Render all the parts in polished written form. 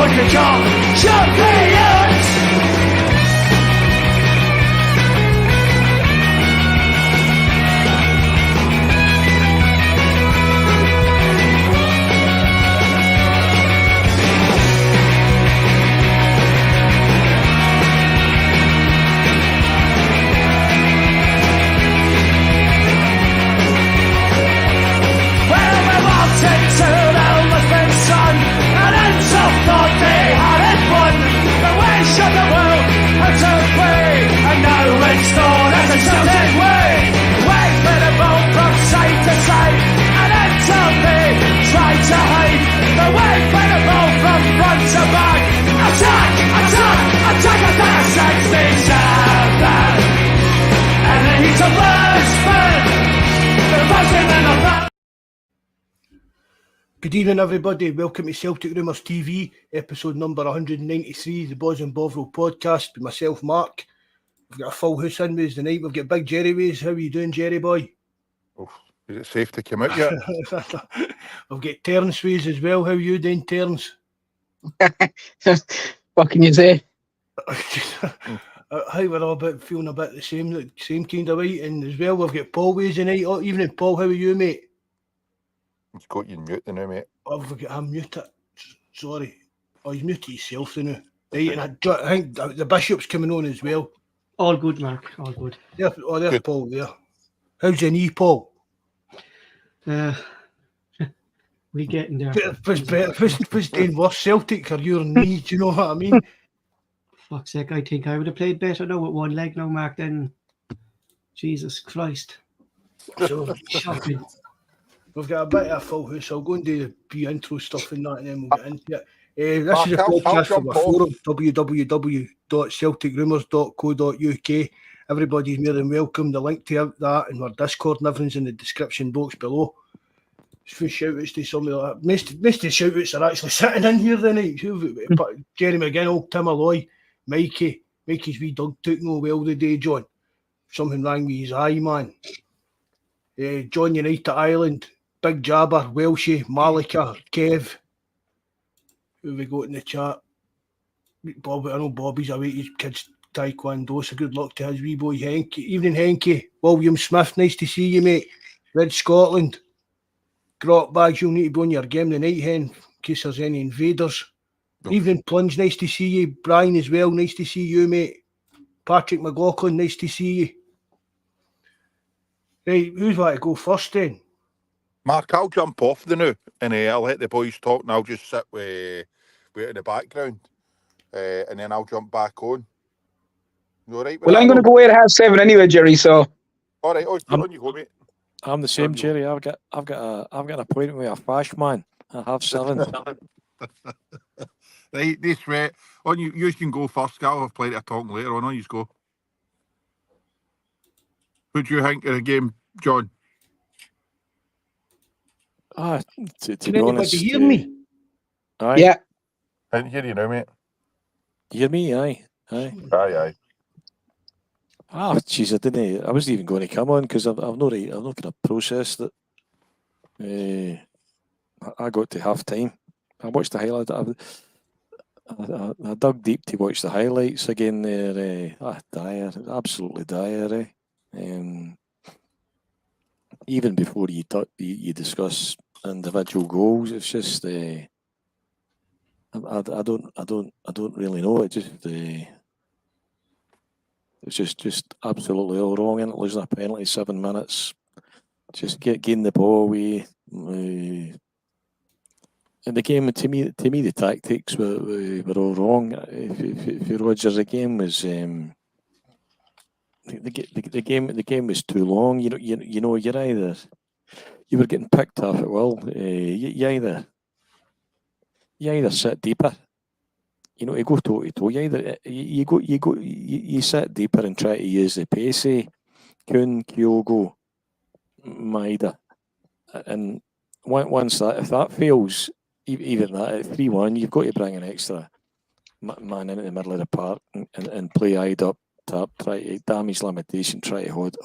boys become champions. Good evening, everybody. Welcome to Celtic Rumours TV, episode number 193, the Bawz and Bovril podcast with myself, Mark. We've got a full house in with us tonight. We've got Big Jerry with us. How are you doing, Jerry boy? Oh, is it safe to come out yet? We've got Terence with us as well. How are you doing, Terence? What can you say? How we're all about feeling a bit the same kind of way. And as well, we've got Paul with us tonight. Oh, evening, Paul. How are you, mate? He's got you mute now, mate. I've got him muted. Sorry. Oh, he's muted himself now. Right, and I think the Bishop's coming on as well. All good, Mark. All good. Yeah, oh, there's good. Paul there. How's your knee, Paul? We getting there. What's doing worse, Celtic or your knee? Do you know what I mean? Fuck's sake, I think I would have played better now with one leg now, Mark, than Jesus Christ. So, shocking. We've got a bit of a full house. I'll go and do the intro stuff and that, and then we'll get into it. This is a podcast from our forum, www.celticrumours.co.uk. Everybody's more than welcome. The link to that and our Discord and everything's in the description box below. Just for shout-outs to somebody like that. Most of the shout-outs are actually sitting in here tonight. Jerry McGinnell, Tim Alloy, Mikey's wee dog took no well today, John. Something wrong with his eye, man. John United Ireland, Big Jabber, Welshie, Malika, Kev. Who have we got in the chat? Bob, I know Bobby's away to his kids' taekwondo, so good luck to his wee boy Henky. Evening, Henky. William Smith, nice to see you, mate. Red Scotland. Grot Bags, you'll need to be on your game tonight, Hen, in case there's any invaders. Oh. Evening, Plunge, nice to see you. Brian as well, nice to see you, mate. Patrick McLaughlin, nice to see you. Right, who's like to go first then? Mark, I'll jump off the now and I'll let the boys talk and I'll just sit with in the background and then I'll jump back on. You all right? Well, I'm going to go away at 7:30 anyway, Jerry. So, all right, on you go, mate. I'm the same, Jerry. I've got an appointment with a fash man. I have 7. Right, this way. On you can go first. I'll have plenty of talking later on. You go. What do you think of the game, John? To Can be anybody honest, hear me? Aye. yeah. I can hear you now, mate. You hear me? Aye. Aye. Ah, jeez, I wasn't even going to come on because I've not kind of processed it. I got to half time. I watched the highlight. I dug deep to watch the highlights again there. Dire, absolutely dire. Even before you discuss individual goals, it's just I don't really know. It's just absolutely all wrong. And losing a penalty 7 minutes, just getting the ball away. In the game, to me, the tactics were all wrong. For Rodgers, the game was the game was too long. You were getting picked off at will. You either sit deeper. You go toe to toe. You sit deeper and try to use the pacey, Kun, Kyogo, Maeda, and once if that fails, even that at 3-1, you've got to bring an extra man into the middle of the park and play eyed up, try to damage limitation, try to hold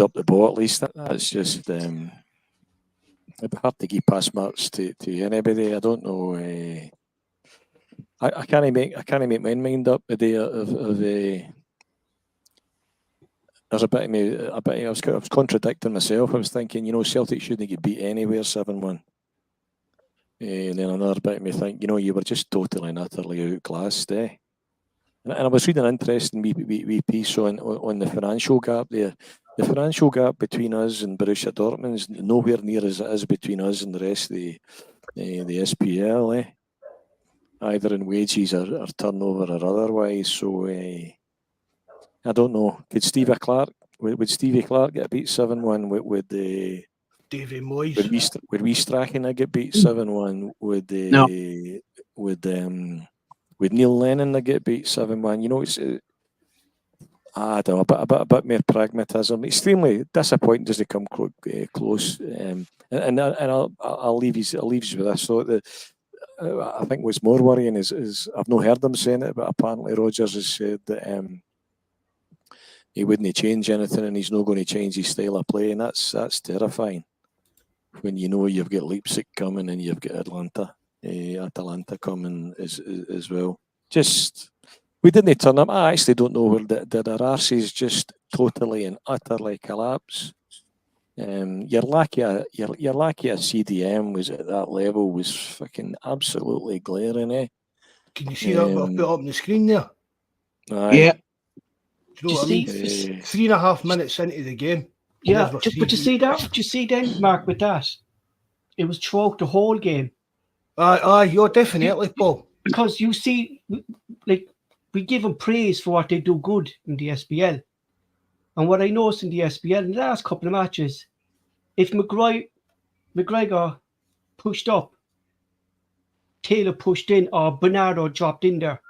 up the ball at least. That's just it'd be hard to give pass marks to anybody. I don't know. I can't make my mind up the day of there's a bit of me. I was contradicting myself. I was thinking, Celtic shouldn't get beat anywhere 7-1. And then another bit of me think, you were just totally and utterly outclassed, eh? And I was reading an interesting wee piece on the financial gap there. The financial gap between us and Borussia Dortmund is nowhere near as it is between us and the rest of the SPL, eh? Either in wages or turnover or otherwise. So I don't know. Would Stevie Clark get beat 7-1 with the Davy Moyes? Would we Strachan get beat 7-1? Would Neil Lennon get beat 7-1? It's I don't know, a bit more pragmatism. Extremely disappointing does it come close. And I'll leave you with this. So I think what's more worrying is I've not heard them saying it, but apparently Rodgers has said that he wouldn't change anything and he's not going to change his style of play, and that's terrifying. When you've got Leipzig coming and you've got Atalanta coming as well. Just we didn't turn up. I actually don't know where did our arses just totally and utterly collapse. You're lucky a CDM was at that level, was fucking absolutely glaring, eh? Can you see that what I put up on the screen there? Yeah. Do you know what I mean? 3.5 minutes into the game. Yeah, but you see that? Do you see then, Mark, with that? It was throughout the whole game. You're definitely, Paul. Because you see, like, we give them praise for what they do good in the SPL. And what I noticed in the SPL in the last couple of matches, if McGregor pushed up, Taylor pushed in, or Bernardo dropped in there.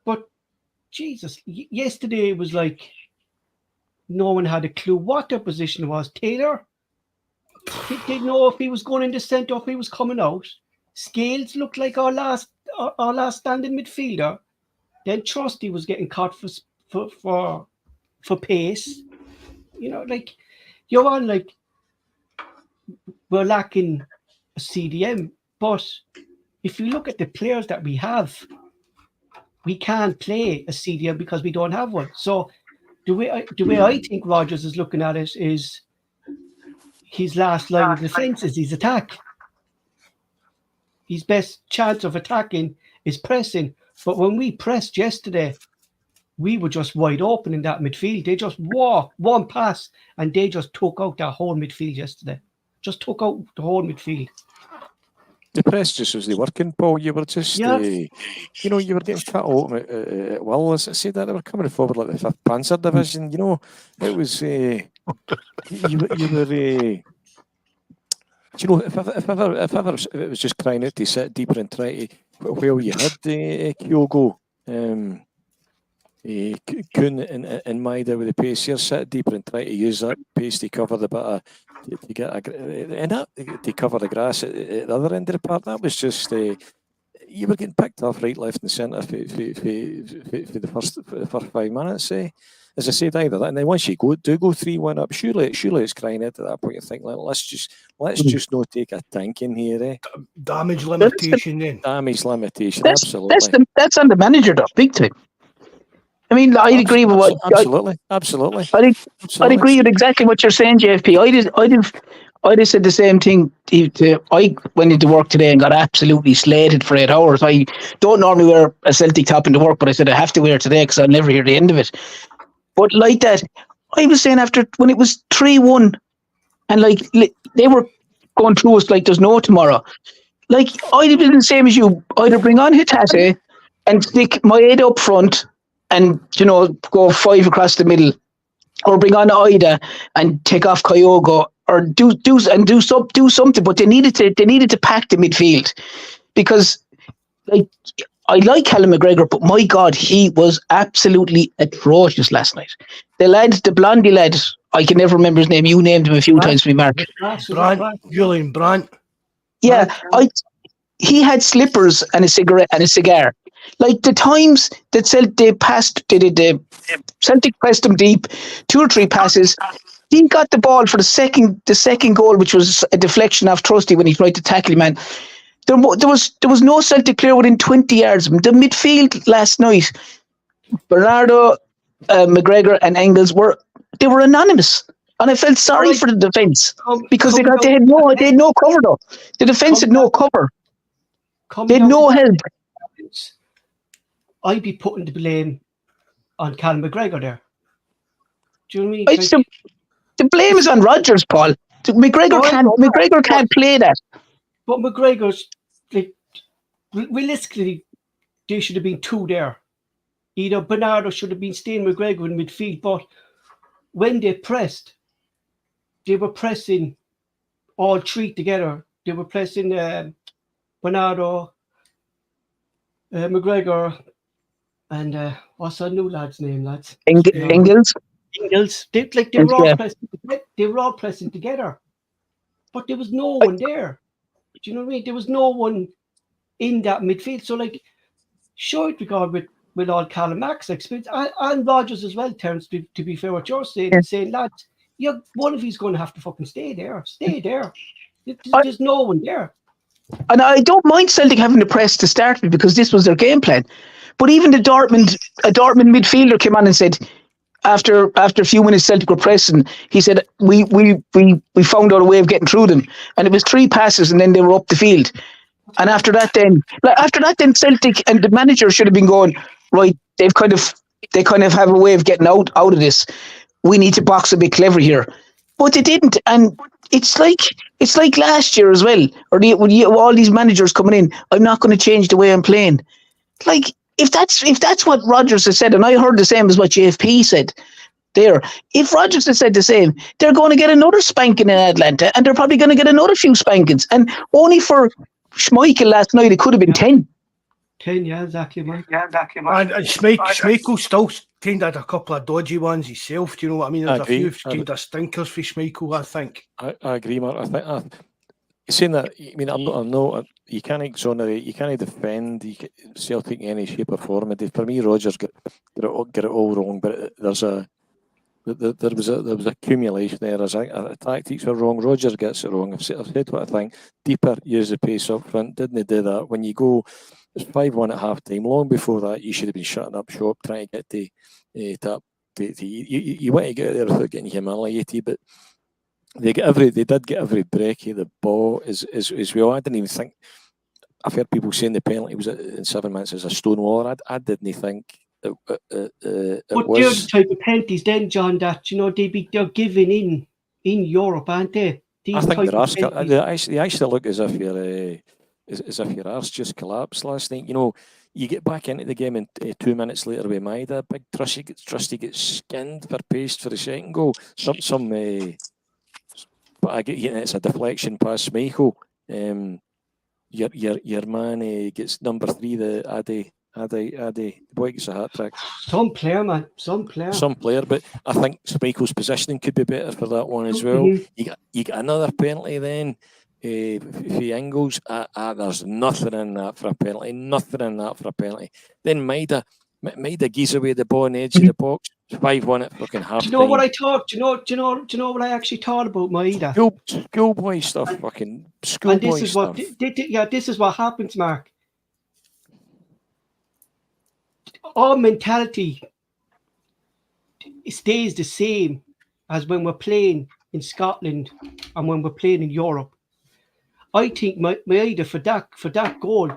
But, Jesus, yesterday it was like no one had a clue what their position was. Taylor didn't know if he was going in the centre or if he was coming out. Scales looked like our last standing midfielder. Then Trusty was getting caught for pace. Like you're on like we're lacking a CDM, but if you look at the players that we have, we can't play a CDM because we don't have one. So the way I think Rodgers is looking at it is his last line of defence is his attack. His best chance of attacking is pressing. But when we pressed yesterday, we were just wide open in that midfield. They just walked one pass and they just took out that whole midfield yesterday. Just took out the whole midfield. The press just was working, Paul. You were just, you were getting cut open at will. As I said, that they were coming forward like the 5th Panzer Division. It was, you were, if ever it was just crying out to sit deeper and try to, well, you had Kyogo, Kuhn and Maida with the pace here, sit deeper and try to use that pace to cover the bit of, to cover the grass at the other end of the park. That was just you were getting picked off right, left, and centre for the first 5 minutes. As I said, either that, and then once you go 3-1 up, surely it's crying out at that point. You think, let's just not take a tank in here. Damage limitation, then. Damage limitation, absolutely. That's on the manager, though, big time. I mean, I agree with what. Absolutely. I'd agree with exactly what you're saying, JFP. I'd have said the same thing. I went into work today and got absolutely slated for 8 hours. I don't normally wear a Celtic top into work, but I said I have to wear it today because I'll never hear the end of it. But like that, I was saying after when it was 3-1, and like they were going through us like there's no tomorrow. Like I'd have been the same as you. I'd have bring on Hitate and stick my 8 up front. And go 5 across the middle, or bring on Ida and take off Kyogo, or do something. But they needed to pack the midfield, because like I like Callum McGregor, but my God, he was absolutely atrocious last night. The blondie lad, I can never remember his name. You named him a few times for me, Mark. Julian Brandt. Yeah, he had slippers and a cigarette and a cigar. Like the times that Celtic pressed him deep, 2 or 3 passes, he got the ball for the second goal, which was a deflection off Trusty when he tried to tackle him. Man, there was no Celtic player within 20 yards of him. The midfield last night, Bernardo, McGregor, and Engels were anonymous, and I felt sorry for the defence because they had no cover though. The defence had no cover. They had no help. I'd be putting the blame on Callum McGregor there. Do you know what I mean? The blame is on Rodgers, Paul. McGregor can't play that. But McGregor's realistically, there should have been two there. Either Bernardo should have been staying McGregor in midfield, but when they pressed, they were pressing all three together. They were pressing Bernardo, McGregor, and what's our new lad's name, lads? Engels. They were all pressing together, but there was no one there. Do you know what I mean? There was no one in that midfield. So, sure, regard with all Callum Mack's experience and Rodgers as well, Terence, to be fair, what you're saying, lads, one of you's going to have to fucking stay there. Stay there. There's no one there. And I don't mind Celtic having the press to start with because this was their game plan. But even a Dortmund midfielder came on and said, after a few minutes Celtic were pressing, he said, we found out a way of getting through them. And it was 3 passes and then they were up the field. And after that then Celtic and the manager should have been going, right, they kind of have a way of getting out of this. We need to box a bit clever here. But they didn't. And it's like last year as well, or all these managers coming in, I'm not going to change the way I'm playing. Like, if that's what Rodgers has said, and I heard the same as what JFP said there, if Rodgers has said the same, they're going to get another spanking in Atlanta, and they're probably going to get another few spankings. And only for Schmeichel last night, it could have been 10. 10, yeah, exactly, Mike. And Schmeichel still kind of had a couple of dodgy ones himself. Do you know what I mean? There's a few kind of stinkers for Schmeichel, I think. I agree, Mark. I think saying that, I mean, I'm not. You can't exonerate. You can't defend Celtic in any shape or form. For me, Rodgers got it all wrong. But there was accumulation there. Tactics were wrong. Rodgers gets it wrong. I've said what I think. Deeper, use the pace up front. Didn't do that. When you go, it's 5-1 at half time. Long before that, you should have been shutting up shop, trying to get to you want to get there without getting humiliated, but they did get every break of the ball as well. I didn't even think. I've heard people saying the penalty was in 7 minutes as a stonewall. I didn't think it but was. They're the type of penalties then, John, that they're giving in Europe, aren't they? I think they actually look as if your arse just collapsed last night. You get back into the game and 2 minutes later with Maida, big Trusty gets skinned for pace for the second goal. But I get it's a deflection past Schmeichel. Your man gets number 3, the Adi boy gets a hat trick. Some player, man. Some player, but I think Schmeichel's positioning could be better for that one as well. Mm-hmm. You get another penalty then. For Engels, there's nothing in that for a penalty. Then Maida gives away the ball on the edge of the box. 5-1 at fucking half. Do you know what I thought? Do you know what I actually thought about Maida? Schoolboy stuff, fucking schoolboy stuff. This is what happens, Mark. Our mentality stays the same as when we're playing in Scotland and when we're playing in Europe. I think Maida for that goal,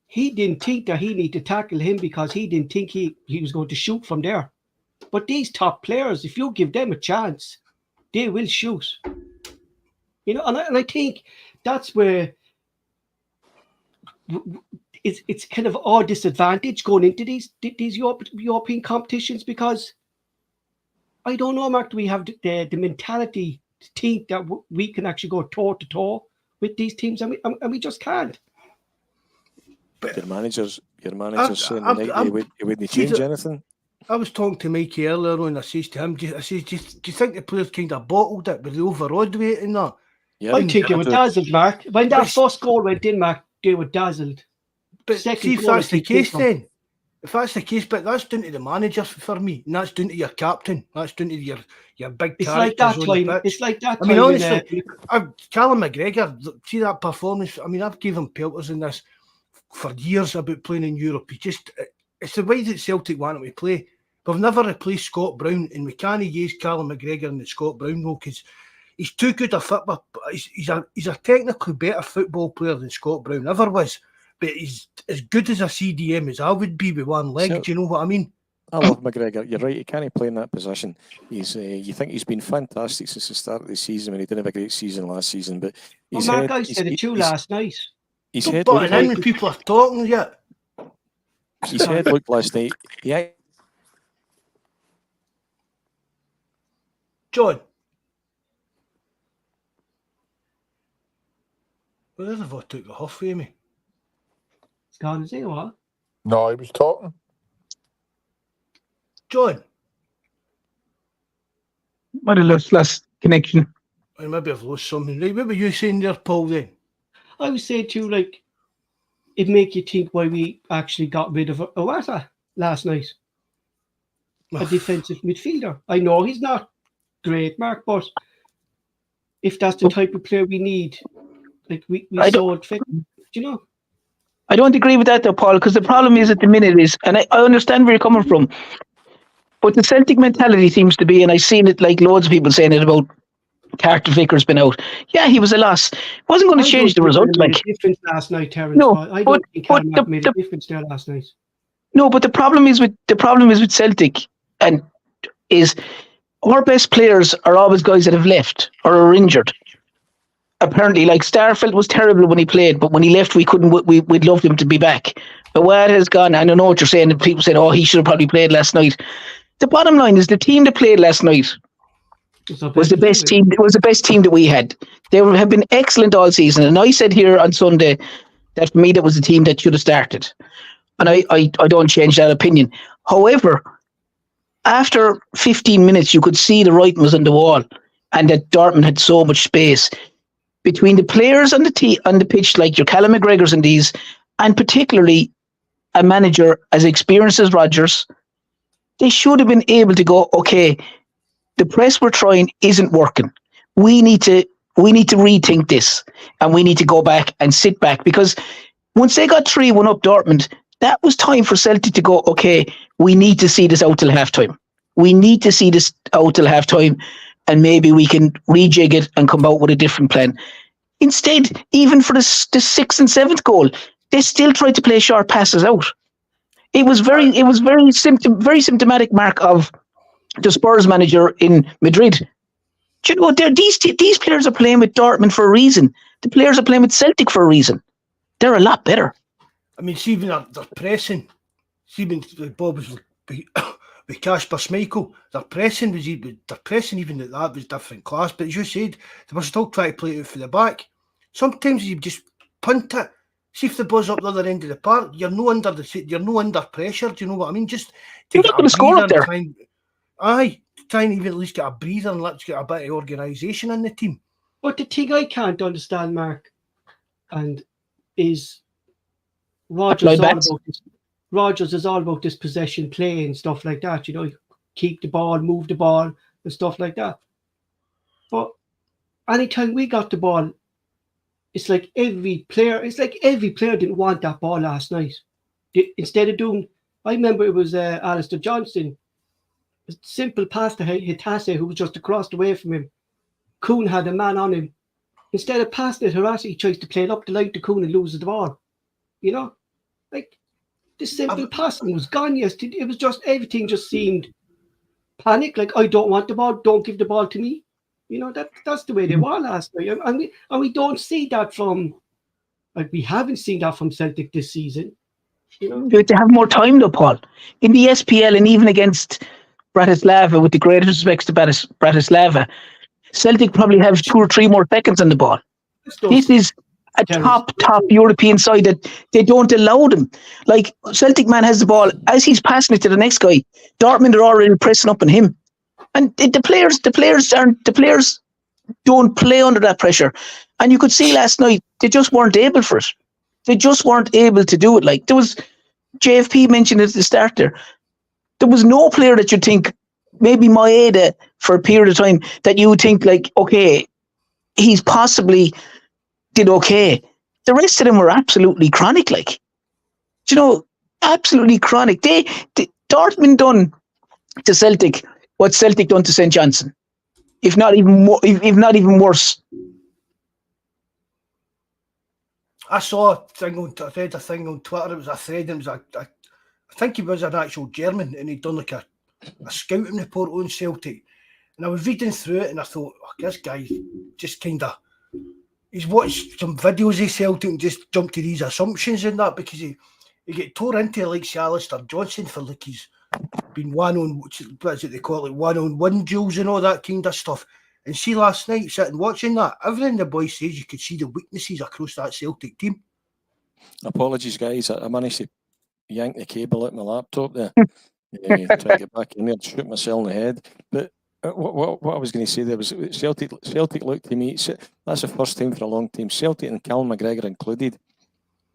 he didn't think that he needed to tackle him because he didn't think he was going to shoot from there. But these top players, if you give them a chance, they will shoot. And I think that's where it's kind of our disadvantage going into these European competitions, because I don't know, Mark, do we have the mentality to think that we can actually go toe to toe with these teams, and we just can't. But your manager's saying he wouldn't change anything. I was talking to Mikey earlier on. I says to him, do you think the players kind of bottled it with the overawed weight and that? Yeah, I think they were dazzled, Mark. When that first goal went in, Mark, they were dazzled. But see if that's the case then. if that's the case, but that's down to the manager for me, and that's down to your captain. That's down to your big It's like characters that on the time. pitch. It's like that I mean, time. honestly, Callum McGregor, see that performance. I mean, I've given him pelters in this for years about playing in Europe. It's the way that Celtic want him to play. We've never replaced Scott Brown, and we can't use Callum McGregor in the Scott Brown role because he's too good a football. He's a technically better football player than Scott Brown ever was, but he's as good as a CDM as I would be with one leg. So, do you know what I mean? I love McGregor. You're right. He can't play in that position. He's. You think he's been fantastic since the start of the season when he didn't have a great season last season. But well, Mark, I said it too last night. His Don't head butt looked in like, when people are talking yet. his head looked last night. Yeah. John. Where have I took the huff with me? It's gone to say what? No, he was talking. John. Might have lost connection. I maybe I've lost something. Right, what were you saying there, Paul, then? I would say too, like, it make you think why we actually got rid of Owata last night. A defensive midfielder. I know he's not great, Mark, but if that's the type of player we need, like we don't fit, you know. I don't agree with that though, Paul, because the problem is at the minute is, and I understand where you're coming from, but the Celtic mentality seems to be, and I've seen it like loads of people saying it about Carter Vickers been out. Yeah, he was a loss. Wasn't going to change the result. Like difference last night, Terence. No, I don't think Carter made a difference there last night. No, but the problem is with Celtic, and is our best players are always guys that have left or are injured. Apparently, like Starfelt was terrible when he played, but when he left, we'd loved him to be back. But Wad has gone, and I know what you're saying, and people said, oh, he should have probably played last night. The bottom line is the team that played last night was the best team. It was the best team that we had. They have been excellent all season, and I said here on Sunday that for me that was the team that should have started, and I don't change that opinion. However, after 15 minutes, you could see the writing was on the wall, and that Dortmund had so much space between the players on the pitch, like your Callum McGregors and these, and particularly a manager as experienced as Rodgers. They should have been able to go, okay, the press we're trying isn't working. We need to rethink this, and we need to go back and sit back, because once they got 3-1 up Dortmund, that was time for Celtic to go, okay, we need to see this out till halftime. We need to see this out till halftime, and maybe we can rejig it and come out with a different plan. Instead, even for the 6th and 7th goal, they still tried to play short passes out. It was very symptomatic, Mark, of the Spurs manager in Madrid. Do you know, these players are playing with Dortmund for a reason. The players are playing with Celtic for a reason. They're a lot better. I mean, see, even they're pressing. See, when Bob was with Kasper Schmeichel, their pressing even that was different class. But as you said, they were still trying to play it out for the back. Sometimes you just punt it. See if the ball's up the other end of the park, you're no under pressure. Do you know what I mean? Just you're not going to score up there. Try and even at least get a breather and let's get a bit of organisation in the team. But the thing I can't understand, Mark, and is Rodgers is all about this possession play and stuff like that. You know, keep the ball, move the ball, and stuff like that. But anytime we got the ball, it's like every player didn't want that ball last night. Instead of doing, I remember it was Alistair Johnston, a simple pass to Hitase, who was just across the way from him. Kuhn had a man on him. Instead of passing it, Hirasi, he tries to play it up the line to Kuhn and loses the ball. You know, like the simple passing was gone yesterday. It was just, everything just seemed panic. Like, I don't want the ball, don't give the ball to me. You know, that's the way they were last night. And we don't see that from, like, we haven't seen that from Celtic this season. You know, you have to have more time though, Paul. In the SPL and even against Bratislava, with the greatest respects to Bratislava, Celtic probably have 2 or 3 more seconds on the ball. This is a top European side that they don't allow them. Like, Celtic man has the ball, as he's passing it to the next guy, Dortmund are already pressing up on him. And the players don't play under that pressure. And you could see last night, they just weren't able for it. They just weren't able to do it. Like, there was JFP mentioned at the start there was no player that you think, maybe Maeda for a period of time, that you would think like, okay, he's possibly did okay. The rest of them were absolutely chronic, like, you know, absolutely chronic. They Dortmund done to Celtic what Celtic done to St. Johnson, if not even more, if not even worse. I saw a thing on, I read a thing on Twitter. It was a thread. It was I think he was an actual German, and he'd done like a scouting report on Celtic. And I was reading through it, and I thought, oh, this guy just kind of, he's watched some videos of Celtic and just jumped to these assumptions and that, because he get tore into like Alistair Johnson for like he's been what is it they call it, one-on-one duels and all that kind of stuff. And see, last night, sitting watching that, everything the boy says, you could see the weaknesses across that Celtic team. Apologies, guys. I managed to yank the cable out my laptop there. Try to get back in there and shoot myself in the head. But what I was going to say there was Celtic looked to me, that's the first time for a long time, Celtic and Callum McGregor included.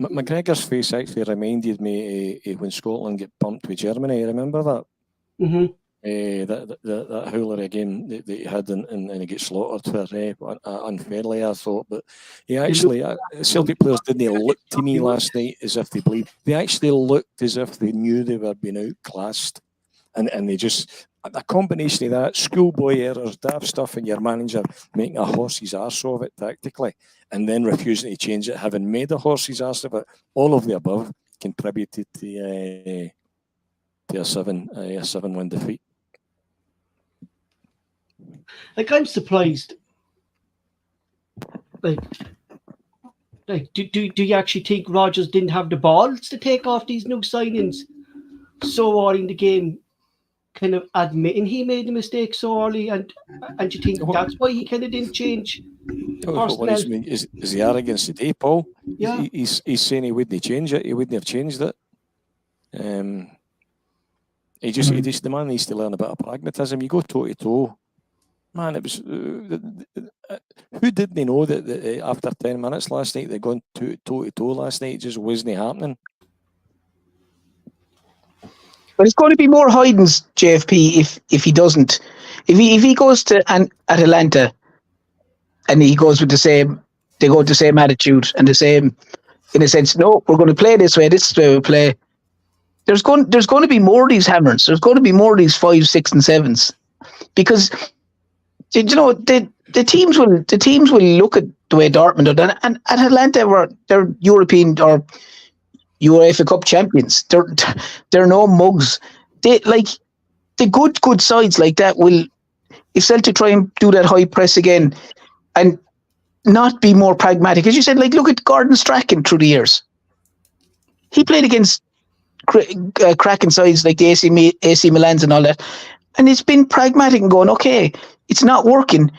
McGregor's face actually reminded me when Scotland get pumped with Germany. Remember that? Mm-hmm. That howler again that he had and he gets slaughtered for unfairly, I thought. But he actually, Celtic players didn't look to me last night as if they believed. They actually looked as if they knew they were being outclassed, and they just, a combination of that, schoolboy errors, daft stuff, and your manager making a horse's arse of it tactically, and then refusing to change it, having made a horse's arse of it. All of the above contributed to a 7-1 defeat. Like, I'm surprised. Like, do you actually think Rodgers didn't have the balls to take off these new signings so early in the game, kind of admitting he made a mistake so early, and you think that's why he kind of didn't change personnel? Is the arrogance today, Paul? Yeah. He's saying he wouldn't change it. He wouldn't have changed it. He just the man needs to learn a bit of pragmatism. You go toe to toe. Man, it was who didn't know that after 10 minutes last night they'd gone toe to toe last night? It just wasn't happening. But it's going to be more hidings, JFP, if he doesn't. If he goes to Atalanta and he goes with they go with the same attitude and the same, in a sense, no, we're going to play this way, this is the way we play. There's going to be more of these hammers. There's going to be more of these 5, 6, and 7s, because you know the teams will look at the way Dortmund are done, and at Atlanta they're European or UEFA Cup champions. They're no mugs. They like the good sides like that will, if Celtic try and do that high press again and not be more pragmatic, as you said, like look at Gordon Strachan through the years. He played against cracking sides like the AC Milans and all that, and it's been pragmatic and going, okay, it's not working.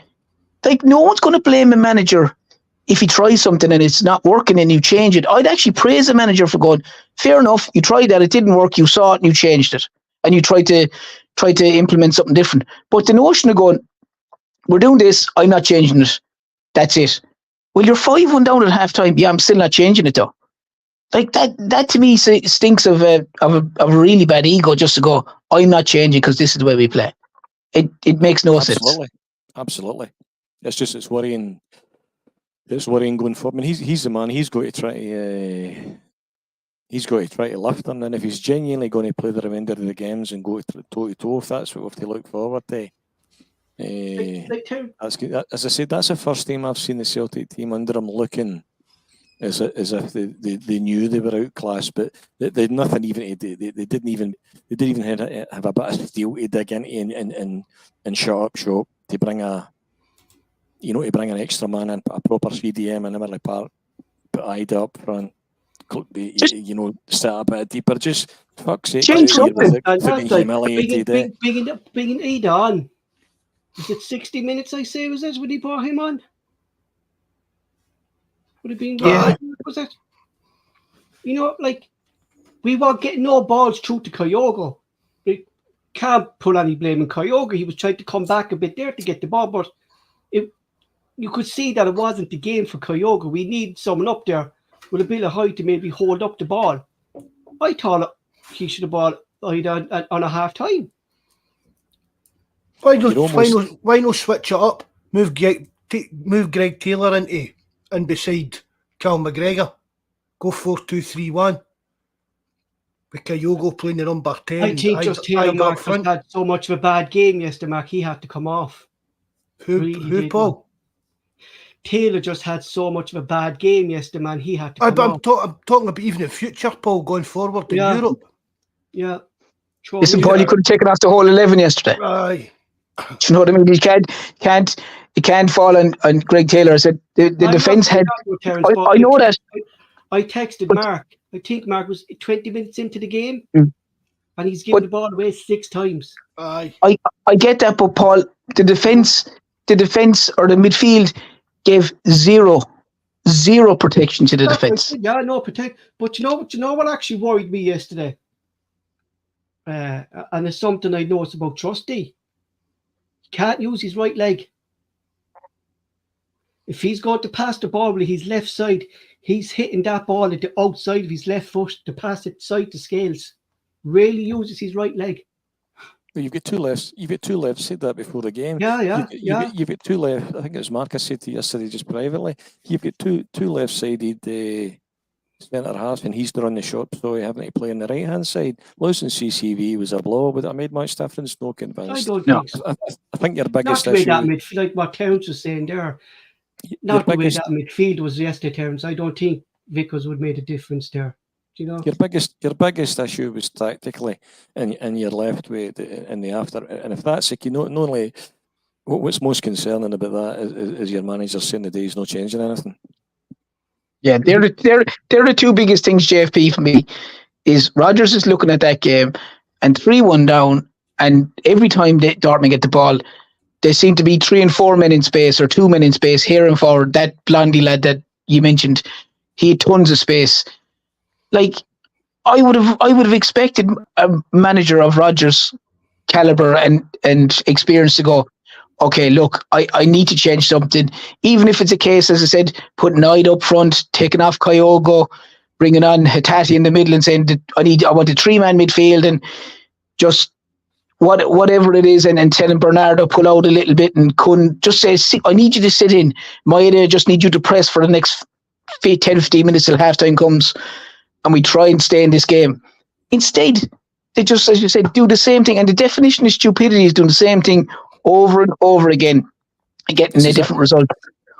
Like, no one's going to blame a manager if he tries something and it's not working and you change it. I'd actually praise a manager for going, fair enough, you tried that, it didn't work, you saw it and you changed it, and you tried to implement something different. But the notion of going, we're doing this, I'm not changing it, that's it. Well, you're 5-1 down at half time. Yeah, I'm still not changing it though. Like that to me stinks of a really bad ego, just to go, I'm not changing because this is the way we play. It makes no sense. Absolutely. It's worrying. It's worrying going forward. I mean, he's the man. He's got to try to lift them. And if he's genuinely going to play the remainder of the games and go toe to toe, if that's what we have to look forward to. That's good. As I said, that's the first time I've seen the Celtic team under him looking as if they knew they were outclassed, but they had nothing even. They didn't even have a bit of steel to dig into and shut up shop to bring an extra man in, a proper CDM in Emerley Park, put Ida up front, set a bit deeper. Just fuck's sake, change something. Bringing Ida on. Was it 60 minutes? I say was this when he brought him on? Would it be? Yeah. Was it? You know, like we were getting no balls through to Kyogo. We can't put any blame on Kyogo. He was trying to come back a bit there to get the ball, but you could see that it wasn't the game for Kyogo. We need someone up there with a bit of height to maybe hold up the ball. I thought he should have bought it on a half time. Why not switch it up? Move Greg Taylor in beside Cal McGregor. Go 4-2-3-1. With Kyogo playing the number 10. I think just Taylor Mark had so much of a bad game yesterday, Mark. He had to come off. Who Paul? Taylor just had so much of a bad game yesterday, man. He had to come off. I'm talking about even the future, Paul, going forward in Europe. Yeah. Listen, Paul, you could have taken off the whole 11 yesterday. Aye. Do you know what I mean? You can't fall on Greg Taylor. I said the defence had. I know that. I texted Mark. I think Mark was 20 minutes into the game, and he's given the ball away 6 times. Aye. I get that, but Paul, the defence or the midfield gave zero protection to the defence. Yeah, no protect. But you know what actually worried me yesterday, and it's something I noticed about Trusty. He can't use his right leg. If he's going to pass the ball with his left side, he's hitting that ball at the outside of his left foot to pass it side to Scales. Really uses his right leg. Well, you've got two lefts. Said that before the game. Yeah. You've got two left. I think it was Marcus said to you yesterday just privately. You've got two left-sided centre halves, and he's to run the shot, so you having to play on the right-hand side. Losing CCV was a blow. Would it made much difference? No convinced. I don't think so. I think your biggest not the way issue. That midfield, like what Terence was saying there. Not the way that midfield was yesterday, Terence. I don't think Vickers would made a difference there. Do you know? Your biggest issue was tactically, and you're left with in the after. And if that's like, not only what's most concerning about that is your manager saying the day he's not changing anything. Yeah, they're the two biggest things, JFP, for me. Is Rodgers is looking at that game and 3-1 down, and every time Dortmund get the ball, there seem to be 3 and 4 men in space or 2 men in space here and forward. That Blondie lad that you mentioned, he had tons of space. Like I would have expected a manager of Rodgers' caliber and experience to go, okay, look, I need to change something. Even if it's a case, as I said, putting Knight up front, taking off Kyogo, bringing on Hattati in the middle and saying that I want a 3-man midfield and just whatever it is, and telling Bernardo pull out a little bit and couldn't just say, I need you to sit in. Maeda just need you to press for the next 10-15 minutes till halftime comes and we try and stay in this game. Instead, they just, as you said, do the same thing. And the definition of stupidity is doing the same thing over and over again and getting a different result.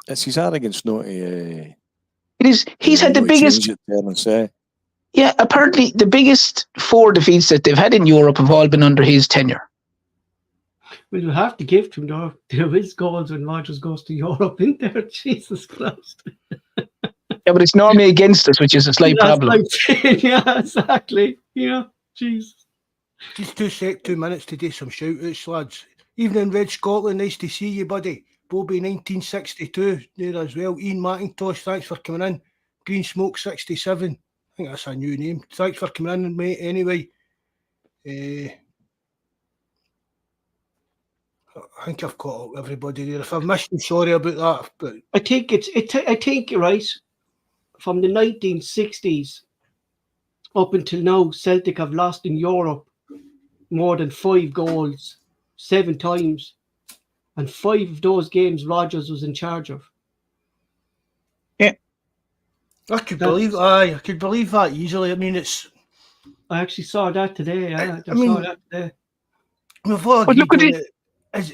It's his arrogance, not it is. He's had the biggest. Yeah, apparently the biggest 4 defeats that they've had in Europe have all been under his tenure. Well, you have to give to him, though. There is goals when Rodgers goes to Europe, isn't there? Jesus Christ. Yeah, but it's normally against us, which is a slight problem. Yeah, exactly. Yeah, Jesus. Just 2 minutes to do some shout-outs, lads. Evening, Red Scotland. Nice to see you, buddy. Bobby 1962 there as well. Ian McIntosh, thanks for coming in. Green Smoke 67. I think that's a new name. Thanks for coming in, mate. Anyway, I think I've caught up everybody there. If I've missed you, sorry about that. But I think you're right. From the 1960s up until now, Celtic have lost in Europe more than 5 goals 7 times, and 5 of those games Rodgers was in charge of. I could believe that easily. I mean, I actually saw that today. I mean, saw that today. We've all agreed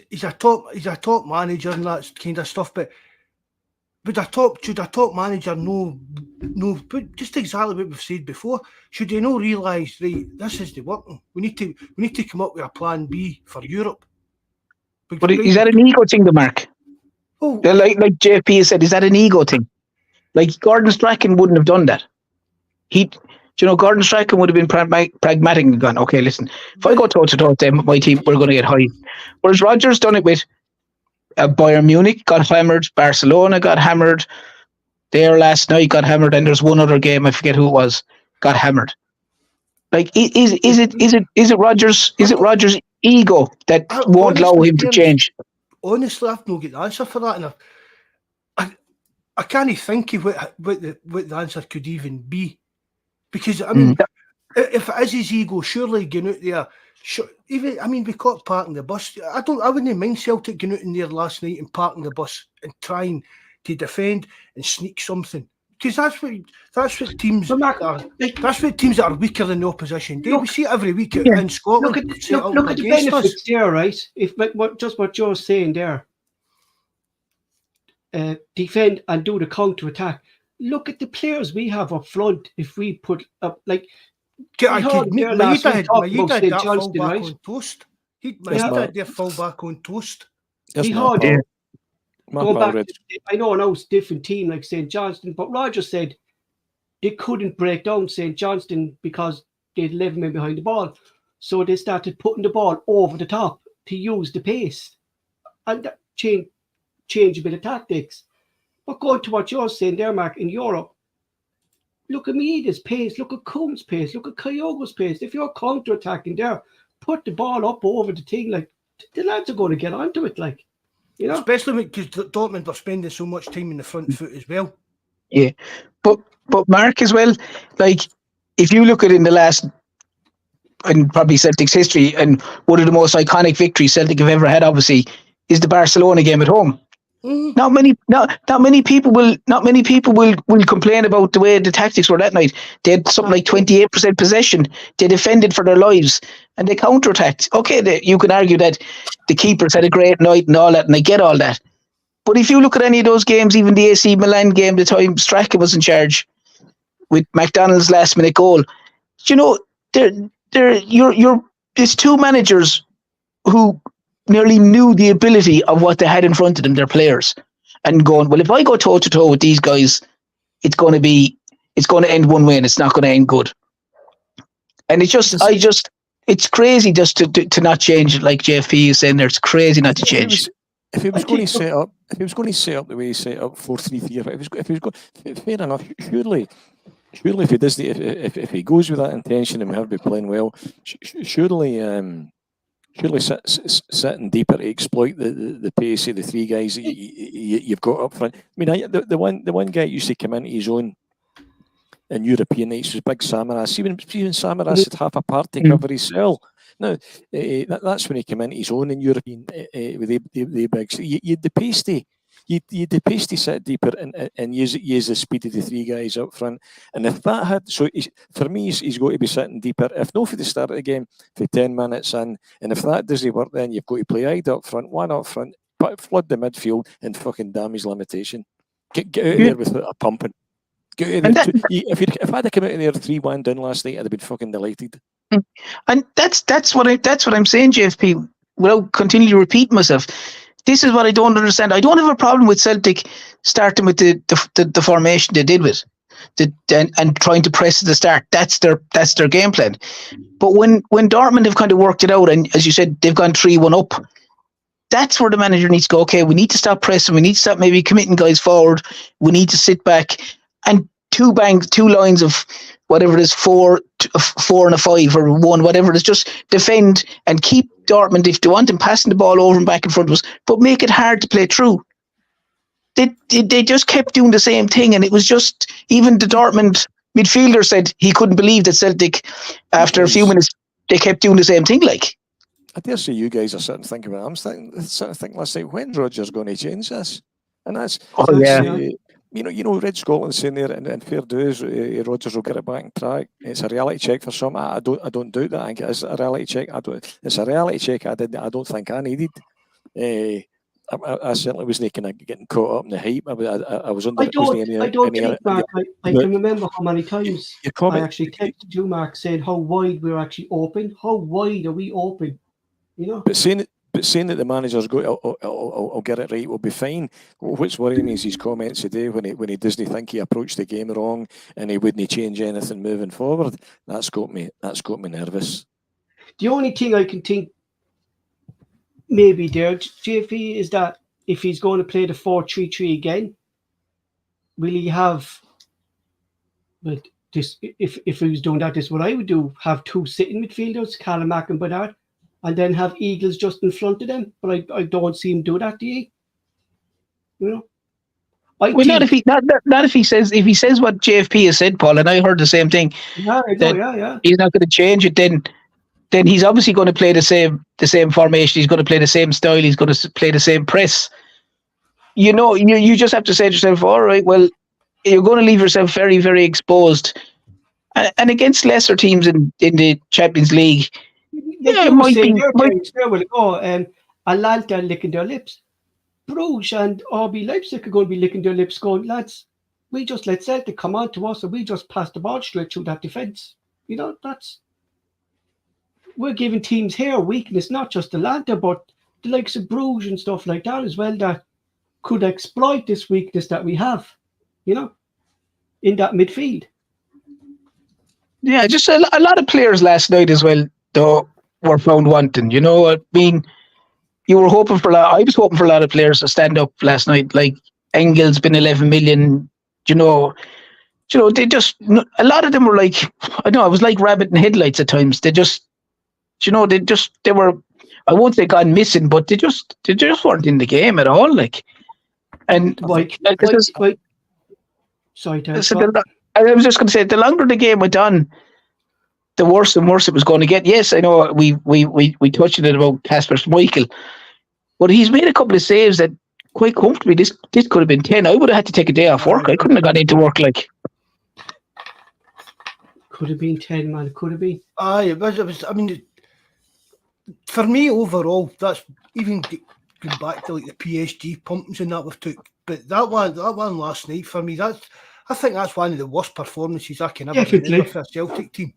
he's a top manager and that kind of stuff, but should a top manager know but just exactly what we've said before? Should they not realise, right, this is the working? We need to come up with a plan B for Europe. But is that an ego thing, Mark? Oh, like JP said, is that an ego thing? Like Gordon Strachan wouldn't have done that. Gordon Strachan would have been pragmatic and gone, okay, listen, if I go toe-to-toe with them, my team, we're going to get high. Whereas Rodgers done it with Bayern Munich, got hammered, Barcelona got hammered, there last night got hammered, and there's one other game, I forget who it was, got hammered. Like, is it Rodgers' ego that won't allow him to change? Honestly, I've not got the answer for that, and I can't think of what the answer could even be, because I mean, if it is his ego, surely going out there. Even, I mean, we caught parking the bus. I wouldn't mind Celtic going out in there last night and parking the bus and trying to defend and sneak something. Because that's what teams that's what teams that are weaker than the opposition do. We see it every week in Scotland. Look at the benefits there, right? If what Joe's saying there, defend and do the counter attack. Look at the players we have up front. If we put up like Maida had that fall back on toast. Maida had their fall back on toast. Going back, I know now it's a different team like St. Johnston, but Roger said they couldn't break down St. Johnston because they had 11 men behind the ball. So they started putting the ball over the top to use the pace and that change a bit of tactics. But going to what you're saying there, Mark, in Europe, look at Maida's pace, look at Coombs' pace, look at Kyogo's pace. If you're counter-attacking there, put the ball up over the thing, like the lads are going to get onto it, like. You know? Especially because Dortmund are spending so much time in the front foot as well. Yeah, but Mark as well, like if you look at in the last, and probably Celtic's history, and one of the most iconic victories Celtic have ever had, obviously, is the Barcelona game at home. Mm-hmm. Not many people will complain about the way the tactics were that night. They had something like 28% possession. They defended for their lives and they counterattacked. Okay, you can argue that the keepers had a great night and all that, and I get all that. But if you look at any of those games, even the AC Milan game, the time Straka was in charge with McDonald's last minute goal, you know, there's two managers who nearly knew the ability of what they had in front of them, their players, and going, well, if I go toe to toe with these guys, it's going to end one way and it's not going to end good. And it's crazy just to not change it, like JFP is saying there. It's crazy not to change. If he was going to set up the way he set up 4-3-3, fair enough. Surely if he does if he goes with that intention and we have been playing well, surely sitting deeper to exploit the pace of the three guys that you've got up front. I mean, the one guy used to come into his own in European nights was Big Samaras. Even Samaras had half a part to cover his cell. Now, that's when he came into his own in European with the bigs. You had the pace to sit deeper and use the speed of the three guys up front. And if that had, for me, he's got to be sitting deeper. If not for the start of the game, for 10 minutes in, and if that doesn't work, then you've got to play Ida up front, one up front, but flood the midfield and fucking damn his limitation. Get out of there with a pumping. Get out of there. If I'd have come out of there 3-1 down last night, I'd have been fucking delighted. And that's what I'm saying, JFP, without continually repeating myself. This is what I don't understand. I don't have a problem with Celtic starting with the formation they did with, and trying to press at the start. That's their game plan. But when Dortmund have kind of worked it out, and as you said, they've gone 3-1 up, that's where the manager needs to go, okay, we need to stop pressing, we need to stop maybe committing guys forward, we need to sit back, and two lines of whatever it is, 4 and a 5 or 1, whatever it is, just defend and keep Dortmund, if they want them, passing the ball over and back in front of us, but make it hard to play through. They just kept doing the same thing, and it was just, even the Dortmund midfielder said he couldn't believe that Celtic, after a few minutes, they kept doing the same thing. Like, I dare say you guys are sitting thinking about it. I'm sitting thinking last night, when's Rodgers going to change this? And that's you know, Red Scotland saying there, and fair dues, Rodgers will get it back on track. It's a reality check for some. I don't doubt that. I think it is a reality check. It's a reality check. I don't think I needed. I certainly wasn't getting caught up in the hype. I was under. I don't think, Mark. I can remember how many times I actually texted you, Mark, saying how wide we're actually open. How wide are we open? You know. But saying that the manager's I'll get it right, will be fine. What's worrying me is his comments today when he doesn't think he approached the game wrong and he wouldn't change anything moving forward. That's got me nervous. The only thing I can think maybe there, JFE, is that if he's going to play the 4-3-3 again, will he have? But this, if he was doing that, this is what I would do: have 2 sitting midfielders, Callum Mack and Bernard, and then have Eagles just in front of them. But I don't see him do that, do you? You know? not if he says what JFP has said, Paul, and I heard the same thing. Yeah, He's not going to change it. Then he's obviously going to play the same formation. He's going to play the same style. He's going to play the same press. You just have to say to yourself, all right, well, you're going to leave yourself very, very exposed. And against lesser teams in the Champions League, it might be. Where will it go? Atalanta licking their lips. Bruges and RB Leipzig are going to be licking their lips, going, lads, we just let Celtic come on to us and we just pass the ball straight through that defence. We're giving teams here weakness, not just Atalanta, but the likes of Bruges and stuff like that as well, that could exploit this weakness that we have, in that midfield. Yeah, just a lot of players last night as well, though, were found wanting. I mean, you were hoping for I was hoping for a lot of players to stand up last night, like Engel's been 11 million, they just, a lot of them were like, I know, it was like rabbit in headlights at times. They just, they were, I won't say gone missing, but they just weren't in the game at all. Like, and sorry, Dad. I was just going to say, the longer the game went on, the worse and worse it was going to get. Yes, I know we touched on it about Kasper Schmeichel, but he's made a couple of saves that quite comfortably. This could have been 10. I would have had to take a day off work. I couldn't have gone into work like. Could have been 10, man. Could have been. It was. I mean, for me overall, that's even going back to like the PSG pumpings and that we've took. But that one last night for me, I think that's one of the worst performances I can ever remember for a Celtic team.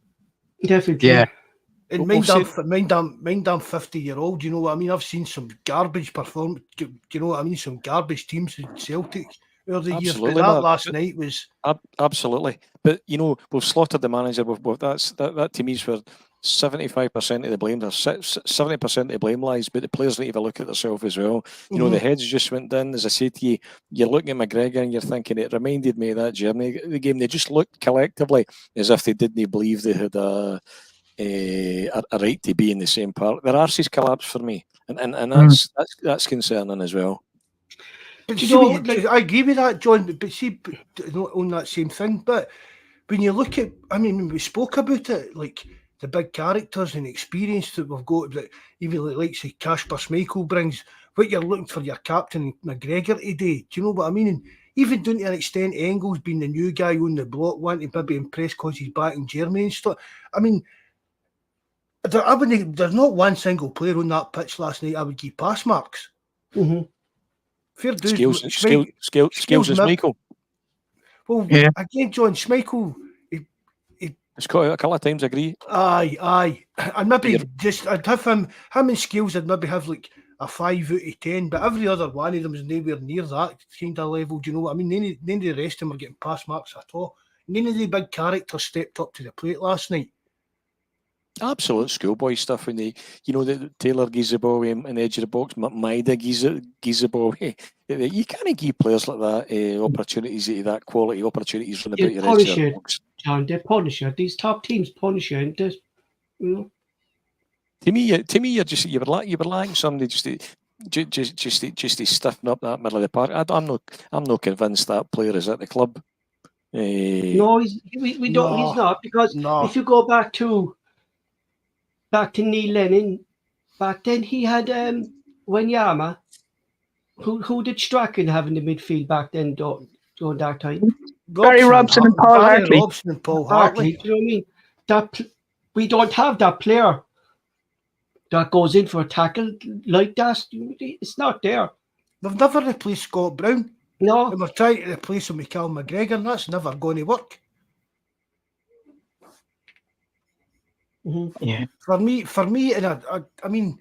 Definitely. Yeah. And mind I'm 50-year-old, you know what I mean? I've seen some garbage performance, you know what I mean? Some garbage teams in Celtic over the years. But that last night was... Absolutely. But, we've slaughtered the manager. That to me is where 75% of the blame, 70% of the blame lies, but the players need to have a look at themselves as well. The heads just went down. As I say to you, you're looking at McGregor and you're thinking, it reminded me of that Germany game. They just looked collectively as if they didn't believe they had a right to be in the same part. Their arses collapsed for me, and that's concerning as well. But I agree with that, John. But see, on that same thing. But when you look at, when we spoke about it, like the big characters and experience that we've got, that even like say Kasper Schmeichel brings, what you're looking for your captain McGregor today. Do you know what I mean? And even down to an extent, Engels being the new guy on the block, wanting to maybe impress because he's back in Germany and stuff. There's not one single player on that pitch last night I would give pass marks. Mm-hmm. Fair dude. Skills and Schmeichel. Well, again, John, Schmeichel... It's quite a couple of times, I agree. Aye. And maybe I'd have him and Skills, I'd maybe have like a 5 out of 10, but every other one of them is nowhere near that kind of level. Do you know what I mean? None of the rest of them are getting pass marks at all. None of the big characters stepped up to the plate last night. Absolute schoolboy stuff when the Taylor gives the ball away on the edge of the box, Maida gives the ball away. You can't give players like that opportunities, that quality opportunities from about your edge of the box. John, they punish you. These top teams punish you, and To me, you were lacking somebody just to stiffen up that middle of the park. I'm not convinced that player is at the club. No, we don't. He's not, because if you go back to Neil Lennon, back then he had Wanyama. Who did Strachan have in the midfield back then during that time? Barry Robson and Paul Hartley. Do you know what I mean? We don't have that player that goes in for a tackle like that. It's not there. They've never replaced Scott Brown. No. And we're trying to replace him with Cal McGregor, and that's never going to work. Mm-hmm. Yeah. For me, and I've been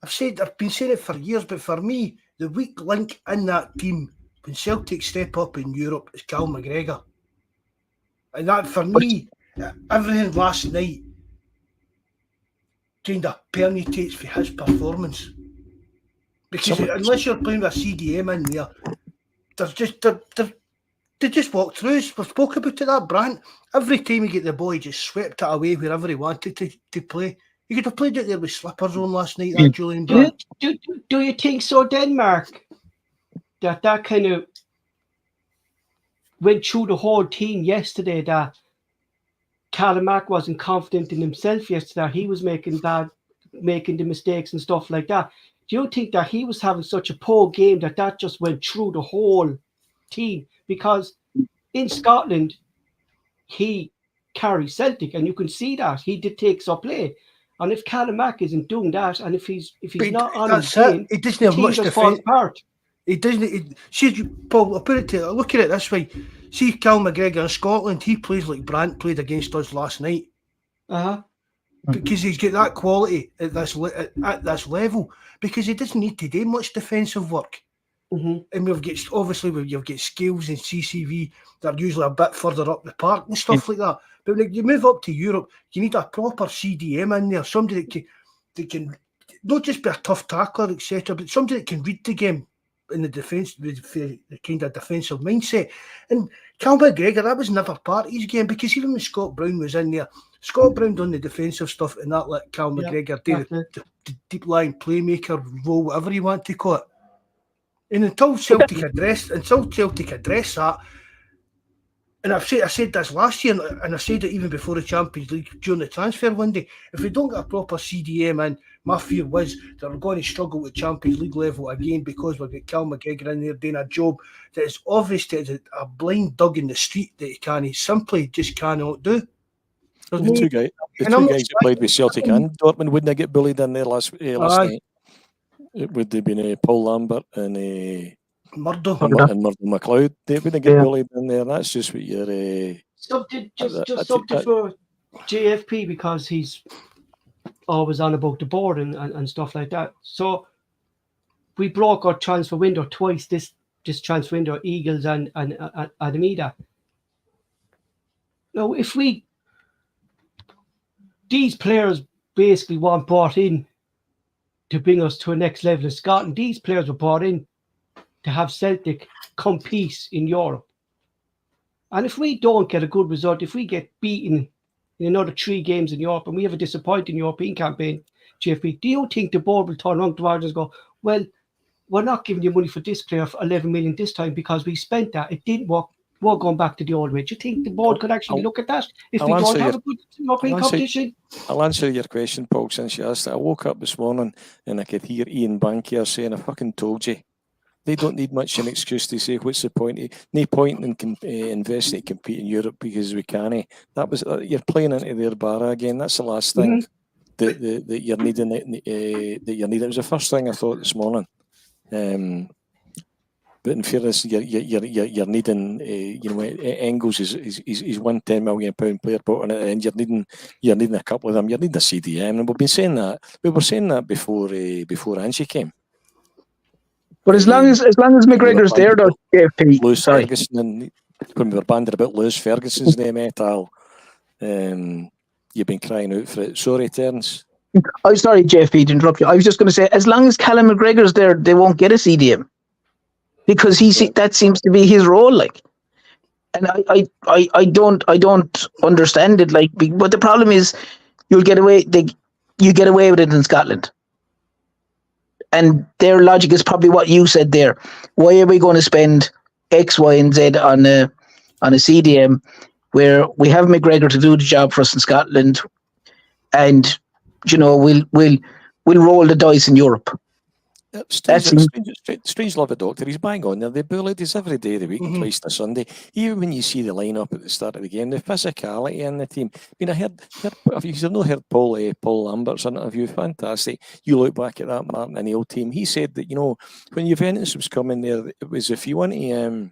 saying it for years, but for me, the weak link in that team when Celtic step up in Europe is Cal McGregor. And that, for me, everything last night kind of permutates for his performance. Because unless you're playing with a CDM in there, they just walk through. We've spoken about it, that Brandt. Every time you get the ball, he just swept it away wherever he wanted to play. You could have played it there with slippers on last night, that Julian Brandt. Do you think so, Denmark? That kind of went through the whole team yesterday that Callum Mack wasn't confident in himself yesterday. He was making the mistakes and stuff like that. Do you think that he was having such a poor game that just went through the whole team? Because in Scotland, he carries Celtic, and you can see that he dictates our play. And if Callum Mack isn't doing that, and if he's not on his game, he doesn't have much just falls defence. apart. He doesn't. See, Paul, I'll put it to you. Look at it this way. See, Cal McGregor in Scotland, he plays like Brandt played against us last night. Because he's got that quality at this level. Because he doesn't need to do much defensive work. And you've got Scales and CCV that are usually a bit further up the park and stuff like that. But when you move up to Europe, you need a proper CDM in there, somebody that can not just be a tough tackler, etc., but somebody that can read the game in the defence, the kind of defensive mindset. And Cal McGregor, that was never part of his game, because even when Scott Brown was in there, Scott Brown done the defensive stuff, and that let Cal McGregor do the deep line playmaker role, whatever you want to call it. And until Celtic address that, and I said this last year, and I said it even before the Champions League during the transfer window, if we don't get a proper CDM in, my fear was that we're going to struggle at Champions League level again, because we've got Cal McGregor in there doing a job that is obvious that is a blind dog in the street that he simply just cannot do. The two guys that played with Celtic and Dortmund wouldn't they get bullied in there last night? It would have been Paul Lambert and Murdo McLeod. They wouldn't get bullied in there. That's just what you're. Something for JFP, because he's always on about the board and stuff like that. So we broke our transfer window twice this transfer window, Eagles and Adamida. Now, if these players basically weren't brought in to bring us to a next level of Scotland, these players were brought in to have Celtic compete in Europe. And if we don't get a good result, if we get beaten in another 3 games in Europe and we have a disappointing European campaign, JFP, do you think the board will turn around to us and go, well, we're not giving you money for this player for 11 million this time because we spent that, it didn't work, we're going back to the old way? Do you think the board could actually look at that if we don't have a good European competition? I'll answer your question, Paul, since you asked it. I woke up this morning and I could hear Ian Bankier saying, I fucking told you. They don't need much of an excuse to say, what's the point? No point in investing to compete in Europe because we can't. That was you're playing into their bar again. That's the last thing that you're needing. That you're needing. It was the first thing I thought this morning. But in fairness, you're needing. Engels is £110 million player, but and you're needing a couple of them. You're needing a CDM, and we've been saying that. We were saying that before Angie came. But as long as McGregor's there, though, Lewis Ferguson, and when we were banded about Lewis Ferguson's name, Al, you've been crying out for it. Sorry, Terence. I'm sorry, JFP, to interrupt you. I was just going to say, as long as Callum McGregor's there, they won't get a CDM because that seems to be his role. Like, and I don't understand it. Like, but the problem is, you get away with it in Scotland. And their logic is probably what you said there. Why are we going to spend X, Y, and Z on a CDM where we have McGregor to do the job for us in Scotland, and we'll roll the dice in Europe? Strange love a doctor. He's bang on there. They bullied us every day of the week, twice on a Sunday. Even when you see the lineup at the start of the game, the physicality in the team. I mean, I heard if you've not heard Paul Lambert's interview, fantastic. You look back at that Martin O'Neill team. He said that when Juventus was coming there, it was if you want to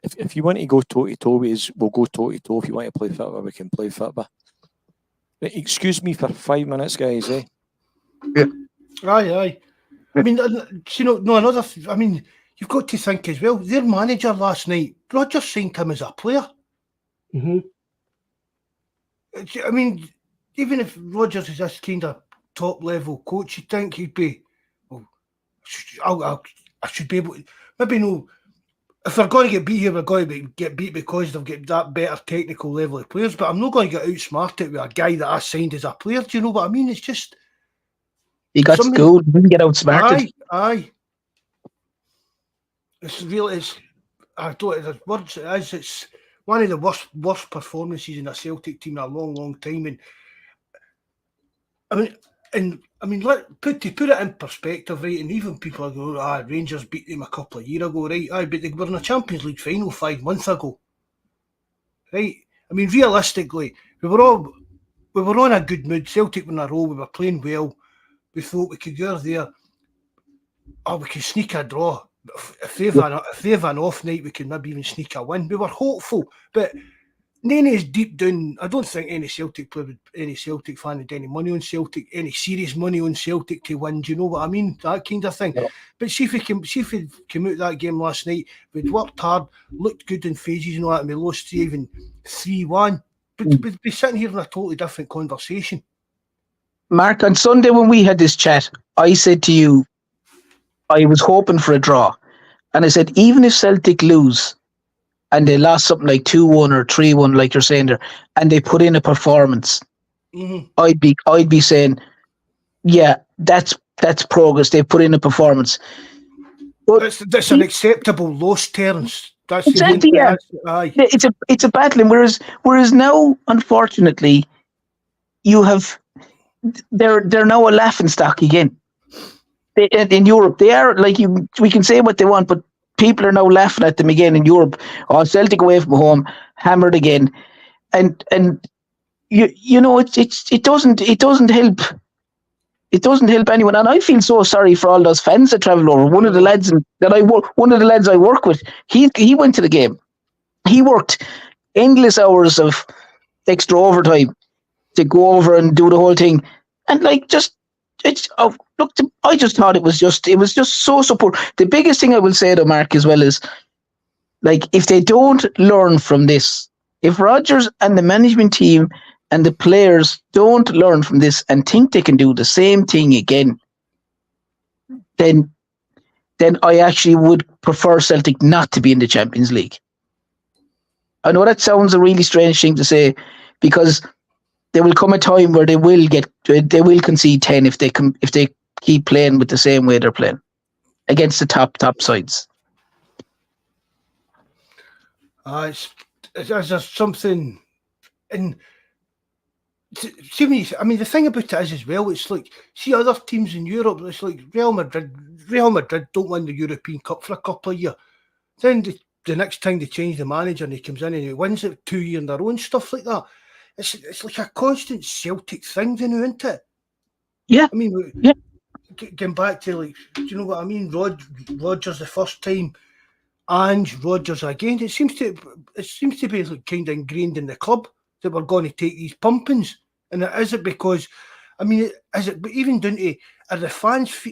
if you want to go toe to toe, we'll go toe to toe. If you want to play football, we can play football. Excuse me for 5 minutes, guys. Yeah. Aye. I mean, you've got to think as well, their manager last night, Rodgers signed him as a player. I mean, even if Rodgers is this kind of top-level coach, you'd think he'd be, I should be able to, maybe no, if they're going to get beat here, we're going to get beat because they've got that better technical level of players, but I'm not going to get outsmarted with a guy that I signed as a player. Do you know what I mean? It's just... He got schooled, didn't get outsmarted. Aye. It's real. I don't. The words it is. It's one of the worst performances in a Celtic team in a long time. And I mean, put it in perspective, right? And even people go, Rangers beat them a couple of years ago, right? But they were in a Champions League final 5 months ago, right? I mean, realistically, we were on a good mood. Celtic were in a row. We were playing well. We thought we could go there. We could sneak a draw. If they have an off night, we could maybe even sneak a win. We were hopeful, but Nene's deep down. I don't think any Celtic fan had any money on Celtic, any serious money on Celtic to win. Do you know what I mean? That kind of thing. Yeah. But see if we came out that game last night. We'd worked hard, looked good in phases and all that, and we lost even 3-1. But we'd be sitting here in a totally different conversation. Mark, on Sunday when we had this chat, I said to you, I was hoping for a draw. And I said, even if Celtic lose and they lost something like 2-1 or 3-1, like you're saying there, and they put in a performance, I'd be saying, yeah, that's progress. They put in a performance. But that's an acceptable loss, Terence. That's exactly, yeah. It's a battling. Whereas now, unfortunately, you have they're now a laughingstock again. In Europe, they are like we can say what they want, but people are now laughing at them again in Europe. Celtic away from home, hammered again, and you know it doesn't help. It doesn't help anyone, and I feel so sorry for all those fans that travel over. One of the lads I work with, he went to the game. He worked endless hours of extra overtime to go over and do the whole thing, and I just thought it was just so support. The biggest thing I will say to Mark as well is, like, if they don't learn from this, if Rodgers and the management team and the players don't learn from this and think they can do the same thing again, then I actually would prefer Celtic not to be in the Champions League. I know that sounds a really strange thing to say, because there will come a time where they will concede 10 if they keep playing with the same way they're playing against the top sides. There's something in. See me. I mean, the thing about it is as well. It's like, see other teams in Europe. It's like Real Madrid. Real Madrid don't win the European Cup for a couple of years. Then the next time they change the manager and he comes in and he wins it 2 years in a row and stuff like that. It's like a constant Celtic thing, you know, isn't it? Yeah. I mean, getting back to, like, do you know what I mean? Rodgers the first time, and Rodgers again. It seems to be like kind of ingrained in the club that we're going to take these pumpings. And is it because, I mean, is it even down to, are the fans,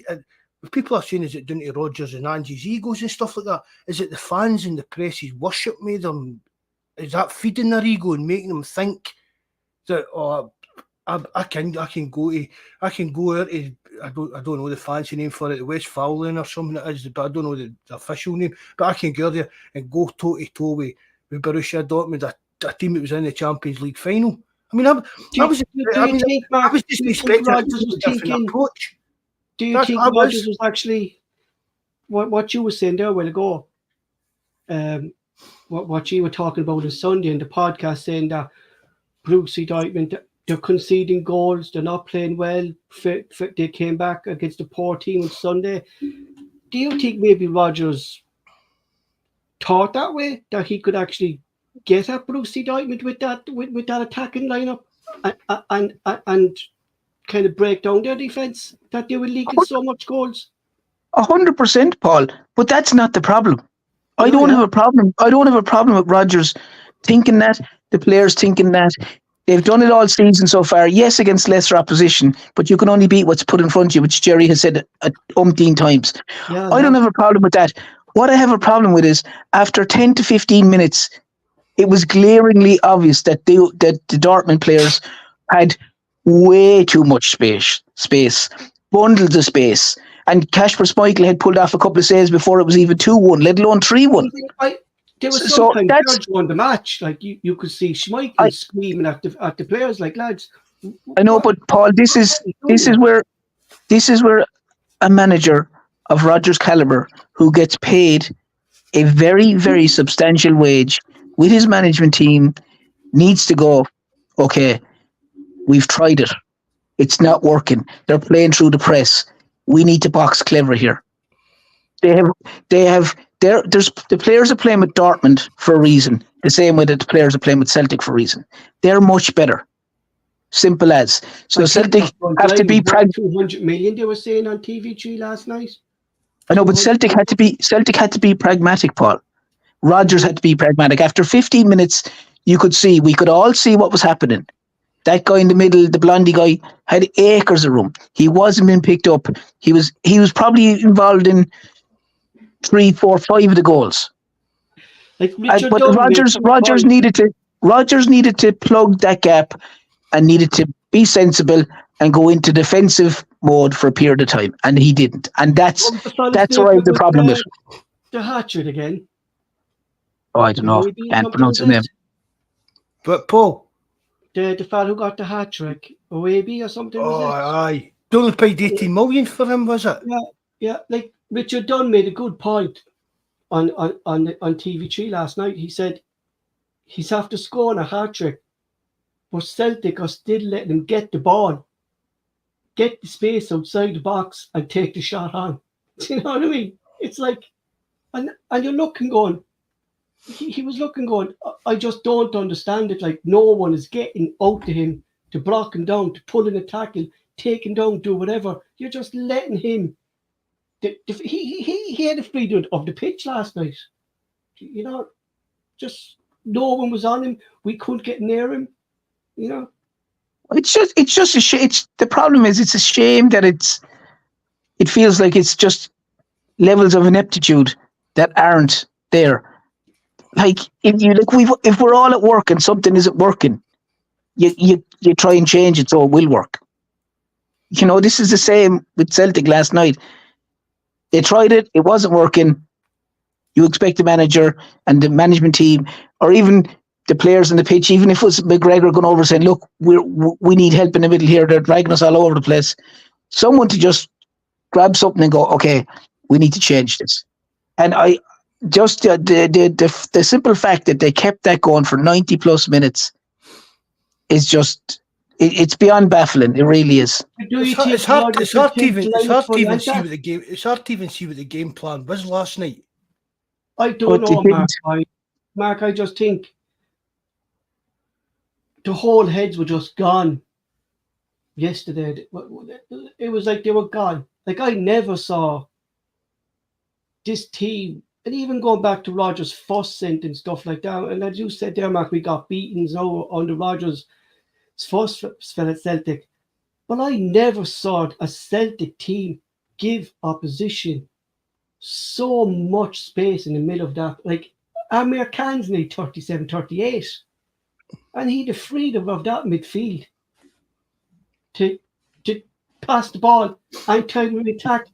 people are saying, is it down to Rodgers and Angie's egos and stuff like that? Is it the fans and the press's worship made them? Is that feeding their ego and making them think that, I can go out to, I don't know the fancy name for it, the Westphalian or something it is, but I don't know the official name. But I can go there and go toe to toe with Borussia Dortmund, a team that was in the Champions League final. I mean, I was just expecting a different approach. Do you think Rodgers was actually what you were saying there a while ago? What you were talking about on Sunday in the podcast, saying that Borussia Dortmund, they're conceding goals, they're not playing well. They came back against a poor team on Sunday. Do you think maybe Rodgers thought that way, that he could actually get at Borussia Dortmund with that attacking lineup and kind of break down their defense, that they were leaking so much goals? 100%, Paul. But that's not the problem. I don't have a problem with Rodgers thinking that, the players thinking that. They've done it all season so far. Yes, against lesser opposition, but you can only beat what's put in front of you, which Jerry has said umpteen times. I don't have a problem with that. What I have a problem with is, after 10 to 15 minutes, it was glaringly obvious that the Dortmund players had way too much space, bundles of space. And Kasper Schmeichel had pulled off a couple of saves before it was even 2-1, let alone 3-1. There was sometimes George won the match. Like you could see Schmeichel screaming at the players, like, lads. I know, but Paul, this is where a manager of Rodgers' caliber, who gets paid a very, very substantial wage with his management team needs to go, okay, we've tried it. It's not working. They're playing through the press. We need to box clever here. There's the players are playing with Dortmund for a reason. The same way that the players are playing with Celtic for a reason. They're much better. Simple as. So Celtic have to be pragmatic. 200 million they were saying on TV3 last night. I know, but Celtic had to be pragmatic, Paul. Rodgers had to be pragmatic. After 15 minutes, we could all see what was happening. That guy in the middle, the blondie guy, had acres of room. He wasn't being picked up. He was probably involved in 3, 4, 5 of the goals. Like But Rodgers needed to plug that gap and needed to be sensible and go into defensive mode for a period of time, and he didn't. And that's where I have the problem with the hat-trick again. Oh, I don't know. Can't pronounce his name. But Paul, the fellow who got the hat-trick, OAB or something, was it? Aye. They only paid 18 million for him, was it? Yeah. Like Richard Dunn made a good point on TV3 last night. He said he's after scoring a hat-trick, but Celtic are still letting him get the ball, get the space outside the box and take the shot on. Do you know what I mean? It's like, and you're looking going, he was looking going, I just don't understand it. Like, no one is getting out to him to block him down, to pull in a tackle, take him down, do whatever. You're just letting him. He had the freedom of the pitch last night. You know, just no one was on him. We couldn't get near him. You know, it's just a shame. The problem is it's a shame that it feels like it's just levels of ineptitude that aren't there. Like if we're all at work and something isn't working, you try and change it so it will work. You know, this is the same with Celtic last night. They tried it, it wasn't working. You expect the manager and the management team, or even the players on the pitch, even if it was McGregor going over saying, look, we need help in the middle here, they're dragging us all over the place. Someone to just grab something and go, okay, we need to change this. And I just the simple fact that they kept that going for 90 plus minutes is just it's beyond baffling. It really is. It's hard to even see what the game plan was last night. I don't know, Mark. I just think the whole heads were just gone yesterday. It was like they were gone. Like, I never saw this team, and even going back to Rodgers' first sent and stuff like that. And as you said there, Mark, we got beaten now under Rodgers' first spell at Celtic. But I never saw a Celtic team give opposition so much space in the middle of that. Like, Amir Khan's need 37, 38. And he had the freedom of that midfield to pass the ball and counter attack.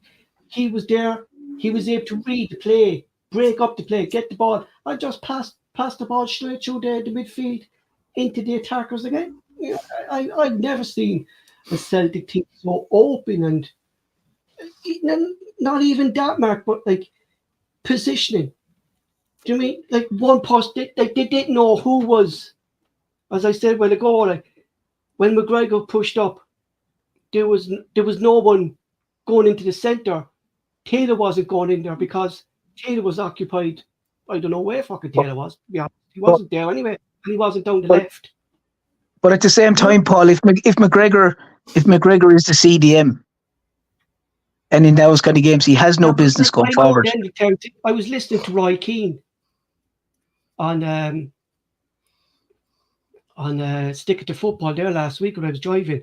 He was there. He was able to read the play, break up the play, get the ball, and just pass the ball straight through the midfield into the attackers again. You know, I've never seen a Celtic team so open and not even that, Mark, but like positioning. Do you mean like one post? They didn't know who was, as I said a while ago, like when McGregor pushed up, there was no one going into the centre. Taylor wasn't going in there because Taylor was occupied. I don't know where fucking Taylor was. Yeah, he wasn't there anyway, and he wasn't down the left. But at the same time, Paul, if McGregor is the CDM, and in those kind of games, he has no business going forward. I was listening to Roy Keane on Stick It to Football there last week when I was driving,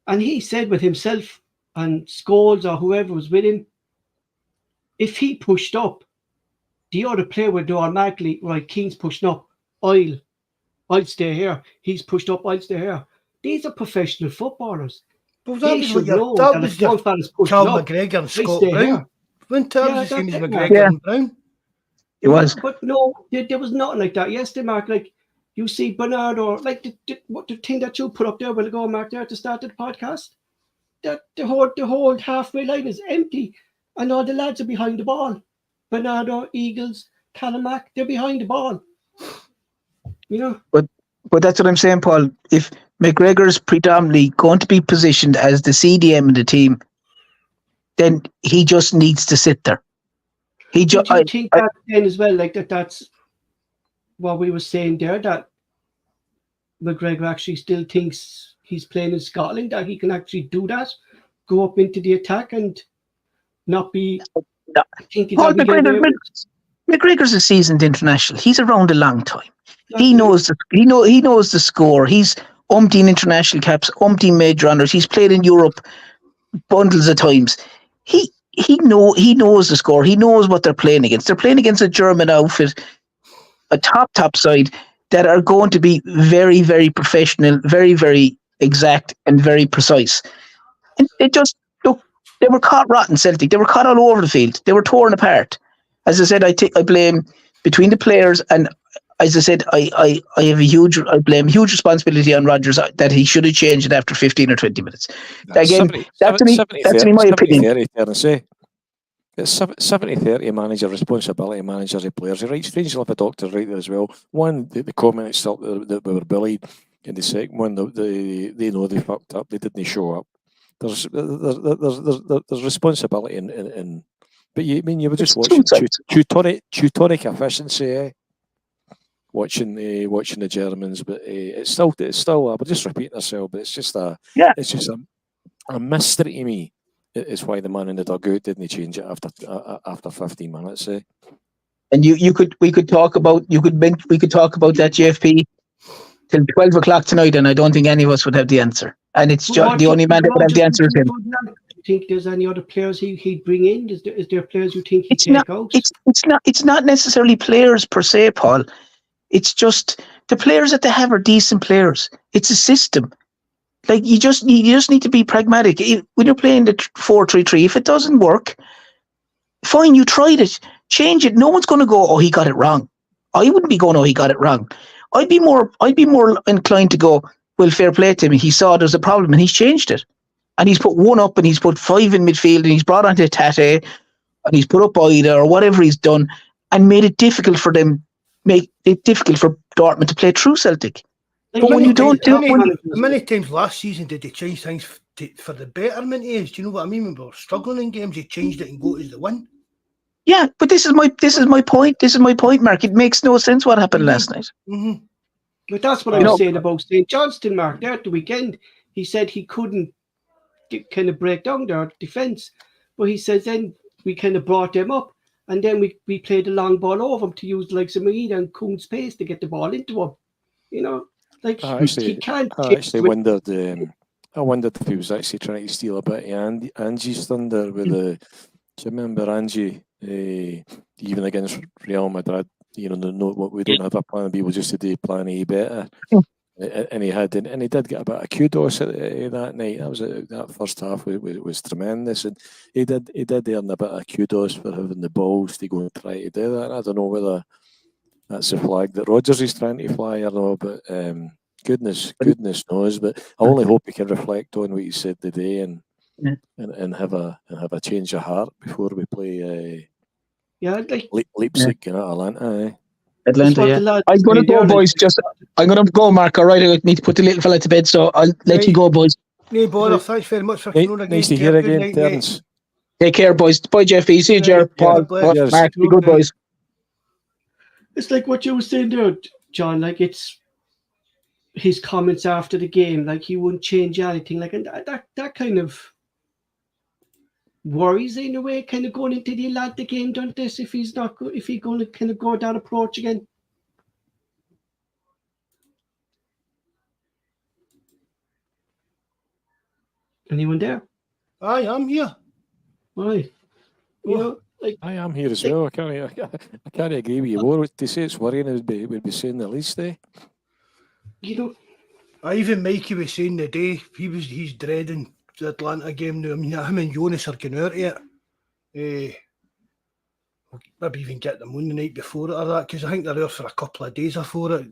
and he said with himself and Scholes or whoever was with him, if he pushed up, the other player would do automatically, right, Keane's pushing up, I'll stay here. He's pushed up, I'll stay here. These are professional footballers. But that was your Cal McGregor and Scott Brown. Wasn't that the same as McGregor and Brown? It was. But no, there was nothing like that. Yesterday, Mark, like you see Bernardo, like the thing that you put up there a while ago, Mark, there at the start of the podcast, that the whole halfway line is empty and all the lads are behind the ball. Bernardo, Eagles, Calamac, they're behind the ball. You know? But that's what I'm saying, Paul. If McGregor's predominantly going to be positioned as the CDM in the team, then he just needs to sit there. Do you think that then as well, like that's what we were saying there, that McGregor actually still thinks he's playing in Scotland, that he can actually do that, go up into the attack and not be thinking Paul that McGregor's a seasoned international. He's around a long time. He knows the score. He's umpteen international caps, umpteen major honours. He's played in Europe bundles of times. He knows the score. He knows what they're playing against. They're playing against a German outfit, a top side that are going to be very, very professional, very, very exact, and very precise. And they were caught rotten, Celtic. They were caught all over the field. They were torn apart. As I said, I blame between the players, and as I said, I blame huge responsibility on Rodgers that he should have changed it after 15 or 20 minutes. Again, that's my opinion. It's 70-30 manager responsibility, managers of players. You're right, strange enough, a doctor right there as well. One, the comment itself that we were bullied, and the second one, they know they fucked up, they didn't show up. There's responsibility in but you were just watching Teutonic efficiency, eh? Watching the Germans, but it's still we're just repeating ourselves, but it's just a mystery to me. It's why the man in the dugout didn't change it after 15 minutes. Eh? And we could talk about that JFP till 12 o'clock tonight, and I don't think any of us would have the answer. And it's the only man that would have the answer is him. Do you think there's any other players he'd bring in? Is there players you think he'd take out? It's not necessarily players per se, Paul. It's just the players that they have are decent players. It's a system. Like you just need to be pragmatic. When you're playing the 4-3-3, if it doesn't work, fine, you tried it. Change it. No one's going to go, oh, he got it wrong. I wouldn't be going, oh, he got it wrong. I'd be more inclined to go, well, fair play to him. He saw there's a problem and he's changed it. And he's put one up and he's put 5 in midfield and he's brought onto Tate and he's put up Ida or whatever he's done and made it difficult for them, make it difficult for Dortmund to play through Celtic. But when you don't do it, many times last season did they change things for the betterment is? Do you know what I mean? When we were struggling in games, they changed it and got us the win. Yeah, but this is my point. This is my point, Mark. It makes no sense what happened last night. Mm-hmm. But that's what I was saying about St. Johnston, Mark. There at the weekend, he said he couldn't kind of break down their defence, but he says then we kind of brought them up, and then we played the long ball over them to use like Maida and Kuhn's pace to get the ball into him. You know. Like he can't. I actually wondered. I wondered if he was actually trying to steal a bit of Angie's thunder with the. Do you remember Angie? Even against Real Madrid, we don't have a plan B. We'll just do plan A better. And he did get a bit of kudos that night. That first half was tremendous, and he did earn a bit of kudos for having the balls to go and try to do that. And I don't know whether that's a flag that Rodgers is trying to fly or not, but goodness knows. But I only hope he can reflect on what he said today and have a change of heart before we play. Leipzig and Atlanta. Atlanta, yeah. I'm going to go, boys. I'm going to go, Mark. All right, I need to put the little fella to bed, so I'll let you go, boys. No bother. Thanks very much for coming on again. Nice to hear again, Terence. Take care, boys. Bye, Jeffy. See you, Jared. Paul, Mark. Be good, boys. It's like what you were saying there, John. Like it's his comments after the game. Like he wouldn't change anything. Like and that kind of worries in a way, kind of going into the Atlanta game, don't this? If he's not good, if he's going to kind of go that approach again. Anyone there? I am here. Right. I am here as well. I can't agree with you more. To say it's worrying would be saying the least, eh? Even Mikey was saying the day he's dreading the Atlanta game now. I mean, him and Jonas are going out of it. Maybe even get them on the night before it or that, because I think they're out for a couple of days before it.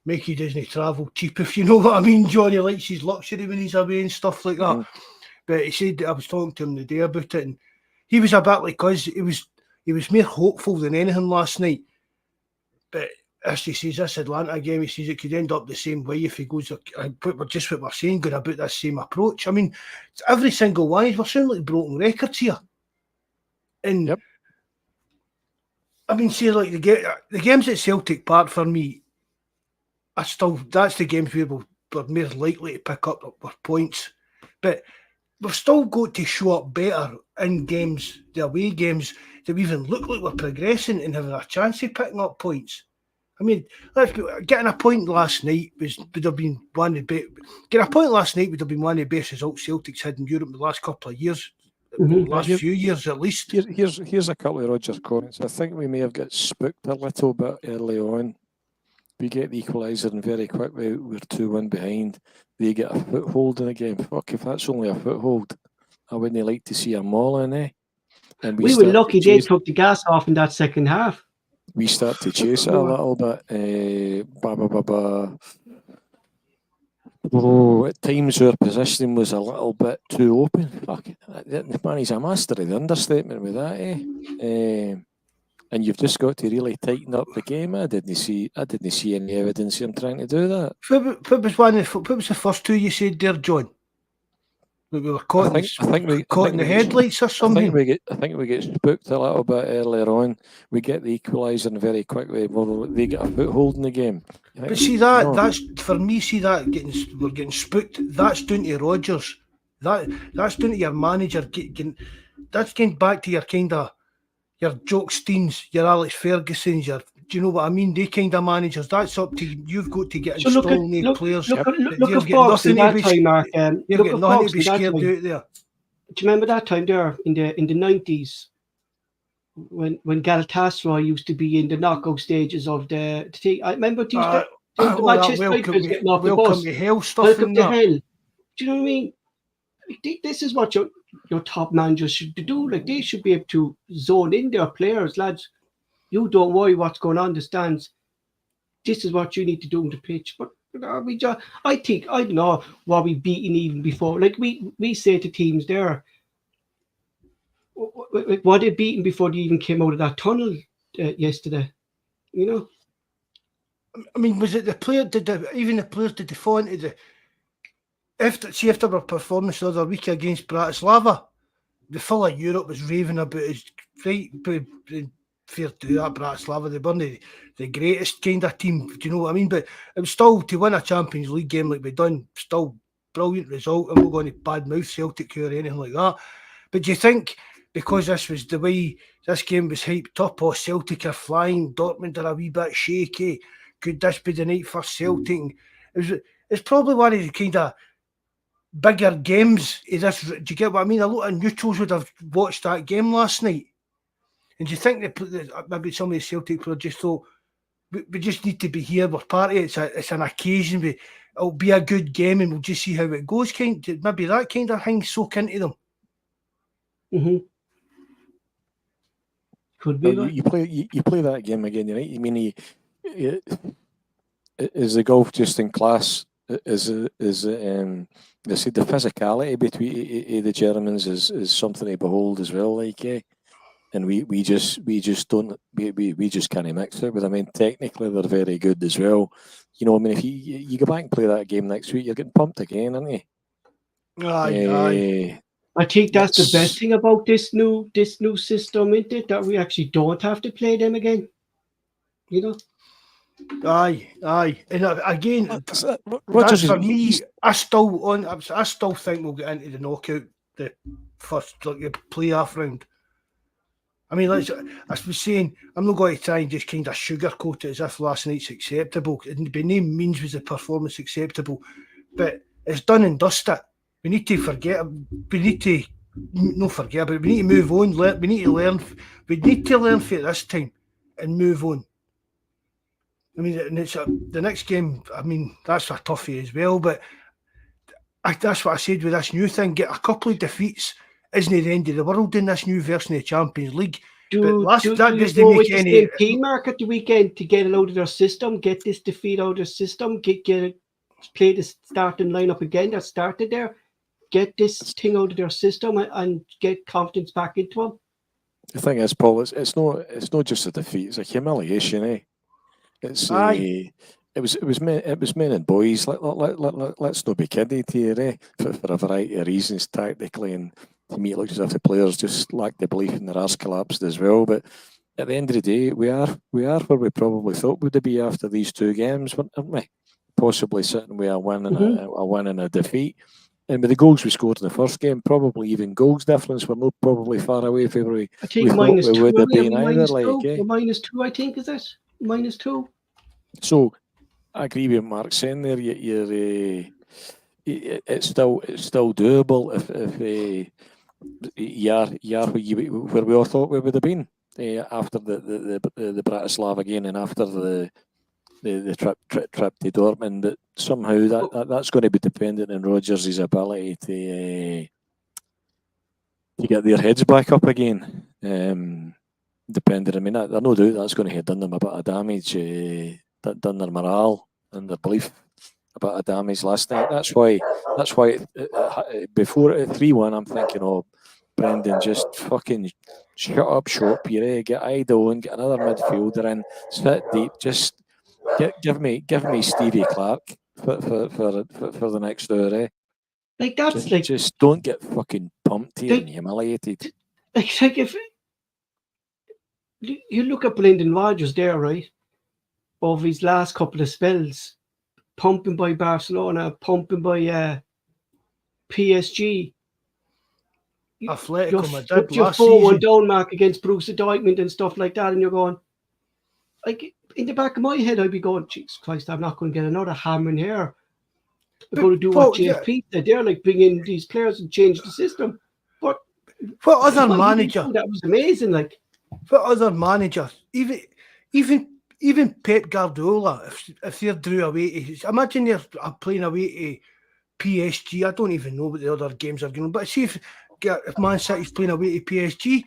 Mikey doesn't travel cheap, if you know what I mean. Johnny likes his luxury when he's away and stuff like that. But he said, I was talking to him the day about it, and he was a bit like us. He he was more hopeful than anything last night. But as he says, this Atlanta game, he says it could end up the same way if he goes, just what we're saying, going about this same approach. I mean, every single one, we're sounding like broken records here. And Yep. I mean, see, like the games at Celtic Park for me, that's the games where we're more likely to pick up our points. But we've still got to show up better in games, the away games, that we even look like we're progressing and having a chance of picking up points. I mean, getting a point last night would have been one of the best results Celtic's had in Europe in the last couple of years, last few years at least. Here's a couple of Rodgers comments. I think we may have got spooked a little bit early on. We get the equaliser and very quickly we're 2-1 behind. They get a foothold in the game. Fuck, if that's only a foothold, I wouldn't like to see a maul in there. And we were lucky they took the gas off in that second half. We start to chase it a little bit. At times our positioning was a little bit too open. Fuck it. Man, he's a master of the understatement with that, and you've just got to really tighten up the game. I didn't see any evidence of him trying to do that. What was the first two you said there, John? That we were caught in the headlights or something? I think we get spooked a little bit earlier on. We get the equaliser and very quickly they get a foothold in the game. But see that's for me. See that we're getting spooked. That's down to Rodgers. That's down to your manager. That's getting back to your kind of your Jock Steens, your Alex Ferguson's, do you know what I mean? They kind of managers. That's up to you. You've got to get installing new players. Look at Bawz in that time, Mark. You've got nothing to be scared out there. Do you remember that time there in the 90s when Galatasaray used to be in the knockout stages of the I remember the Manchester United getting off the bus. Welcome to hell stuff. Welcome to hell. Do you know what I mean? This is what your top managers should do. Like, they should be able to zone in their players, lads. You don't worry what's going on in the stands. This is what you need to do on the pitch. But I don't know, were we beaten even before? Like we say to teams there, were they beaten before they even came out of that tunnel yesterday? You know. I mean, was it the player? Did the players fall into the? After our performance the other week against Bratislava, the full of Europe was raving about his right. Fair to that, Bratislava, they weren't the greatest kind of team, do you know what I mean? But it was still, to win a Champions League game like we done, still brilliant result. I'm not going to badmouth Celtic or anything like that. But do you think because this was the way this game was hyped up, or Celtic are flying, Dortmund are a wee bit shaky, could this be the night for Celtic? It's probably one of the kind of bigger games. Do you get what I mean? A lot of neutrals would have watched that game last night. And do you think that maybe some of the Celtic players just thought, we just need to be here, we're part of it, it's an occasion, it'll be a good game and we'll just see how it goes, maybe that kind of thing soak into them. Mm-hmm. Could be. You play that game again, right? I mean, is the golf just in class? Is the physicality between the Germans is something to behold as well, like. And we just don't we just can't mix it. But I mean, technically they're very good as well. You know, I mean, if you go back and play that game next week, you're getting pumped again, aren't you? Aye. I think that's the best thing about this new system, isn't it? That we actually don't have to play them again. You know. Aye. And again, Rodgers, for me, I still think we'll get into the knockout, the first playoff round. I mean, as I was saying, I'm not going to try and just kind of sugarcoat it as if last night's acceptable. And by no means was the performance acceptable, but it's done and dusted. We need to forget. We need to not forget, but we need to move on. We need to learn. We need to learn for this time and move on. I mean, and it's the next game. I mean, that's a toughie as well. But that's what I said with this new thing. Get a couple of defeats isn't the end of the world in this new version of the Champions League. Do you go with the same team, Mark, at the weekend to get it out of their system, get this defeat out of their system, play the starting lineup again that started there, get this thing out of their system and get confidence back into them? The thing is, Paul, it's not just a defeat; it's a humiliation, eh? It's Aye. it was men and boys. Let's not be kidded here, eh? For a variety of reasons, tactically, and to me, it looks as if the players just lack the belief in their arse collapsed as well. But at the end of the day, we are where we probably thought we'd be after these two games, weren't we? Possibly sitting with a win and a win and a defeat. And with the goals we scored in the first game, probably even goals difference, we're not probably far away from where I think we -2 would have been either. minus Like, two. eh? We're -2, I think, is it? -2. So I agree with Mark saying there. It's still doable if you are where we all thought we would have been after the Bratislava game and after the trip to Dortmund. That somehow that's going to be dependent on Rodgers' ability to get their heads back up again. Depending, I mean, there's no doubt that's going to have done them a bit of damage, done their morale and their belief a bit of damage last night. That's why before 3-1, I'm thinking, oh, Brendan, just fucking shut up shop here, get idle and get another midfielder in, sit deep, just give me Stevie Clark for the next hour, eh? Like that's just don't get fucking pumped here and humiliated. Like if you look at Brendan Rodgers there, right, of his last couple of spells, pumping by Barcelona, pumping by PSG. Atletico Madrid your last 4-1 season. down mark against Borussia Dortmund and stuff like that, and you're going, like, in the back of my head, I'd be going, Jesus Christ, I'm not going to get another hammer in here. I'm going to do what JFP said. They're like, bring in these players and change the system. But what other manager? That was amazing. Like, what other manager? Even Pep Guardiola, if they're drew away to, imagine they're playing away to PSG. I don't even know what the other games are going, but see if Man City's playing away to PSG,